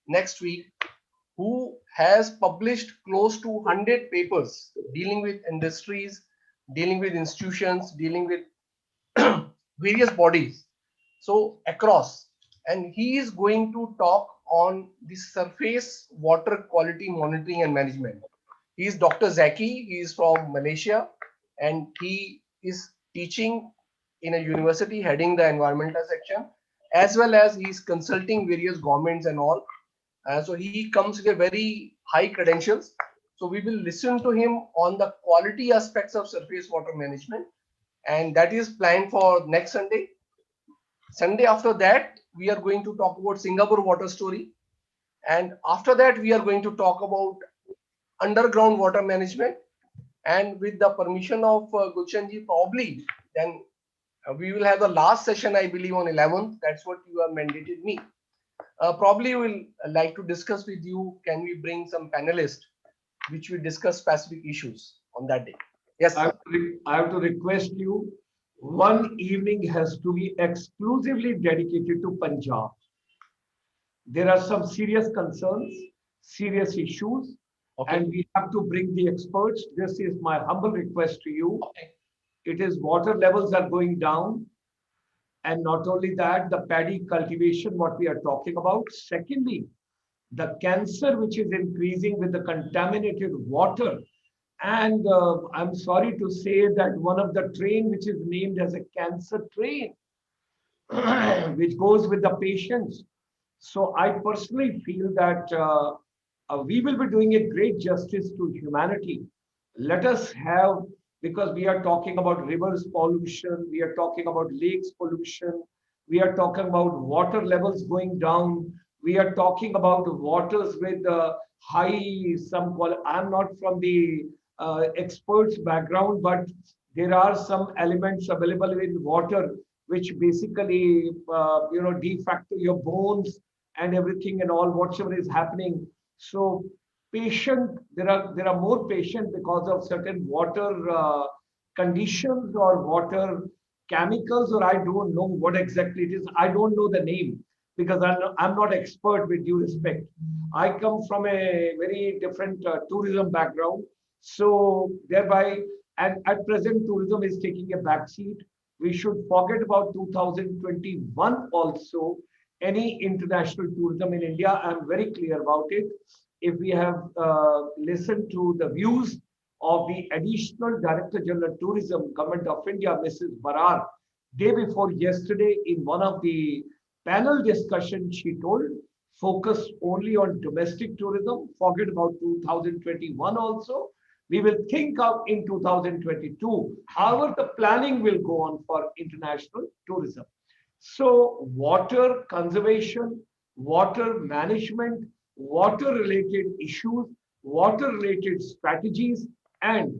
B: next week who has published close to 100 papers dealing with industries, dealing with institutions, dealing with various bodies. So across, and he is going to talk on the surface water quality monitoring and management. He is Dr. Zaki. He is from Malaysia, and he is teaching in a university heading the environmental section, as well as he is consulting various governments and all. So he comes with a very high credentials. So we will listen to him on the quality aspects of surface water management, and that is planned for next Sunday. Sunday after that, we are going to talk about Singapore water story. And after that, we are going to talk about underground water management. And with the permission of Gulshan ji, probably then we will have the last session, I believe, on 11th. That's what you have mandated me. Probably we'll like to discuss with you, can we bring some panelists which will discuss specific issues on that day. Yes,
A: I
B: sir.
A: have to request you, one evening has to be exclusively dedicated to Punjab. There are some serious concerns, serious issues,
B: Okay.
A: and we have to bring the experts. This is my humble request to you.
B: Okay.
A: It is water levels are going down. And not only that, the paddy cultivation, what we are talking about. Secondly, the cancer which is increasing with the contaminated water. And I'm sorry to say that one of the train which is named as a cancer train, which goes with the patients. So I personally feel that we will be doing a great justice to humanity. Let us have, because we are talking about rivers pollution, we are talking about lakes pollution, we are talking about water levels going down, we are talking about waters with high, I'm not from the experts background, but there are some elements available in water which basically, de facto your bones and everything and all whatsoever is happening. So there are more patients because of certain water conditions or water chemicals, or I don't know what exactly it is. I don't know the name because I'm not expert, with due respect. I come from a very different tourism background. So thereby, and at present, tourism is taking a backseat. We should forget about 2021 also. Any international tourism in India, I'm very clear about it. If we have listened to the views of the Additional Director General Tourism, Government of India, Mrs. Barar, day before yesterday, in one of the panel discussions, she told, focus only on domestic tourism, forget about 2021 also. We will think of in 2022. However, the planning will go on for international tourism. So water conservation, water management, water related issues, water related strategies, and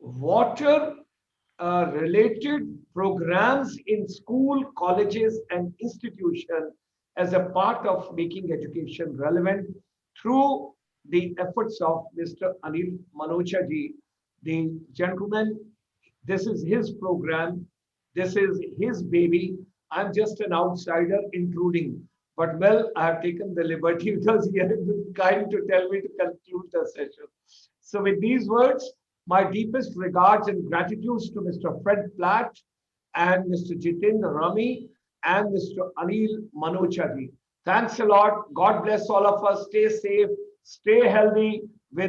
A: water related programs in school, colleges, and institutions as a part of making education relevant through the efforts of Mr. Anil MANOCHA ji, the gentleman. This is his program. This is his baby. I'm just an outsider intruding. But well, I have taken the liberty because he has been kind to tell me to conclude the session. So with these words, my deepest regards and gratitudes to Mr. Fred Platt and Mr. Jitendra Rami and Mr. Anil MANOCHA ji. Thanks a lot. God bless all of us. Stay safe, stay healthy,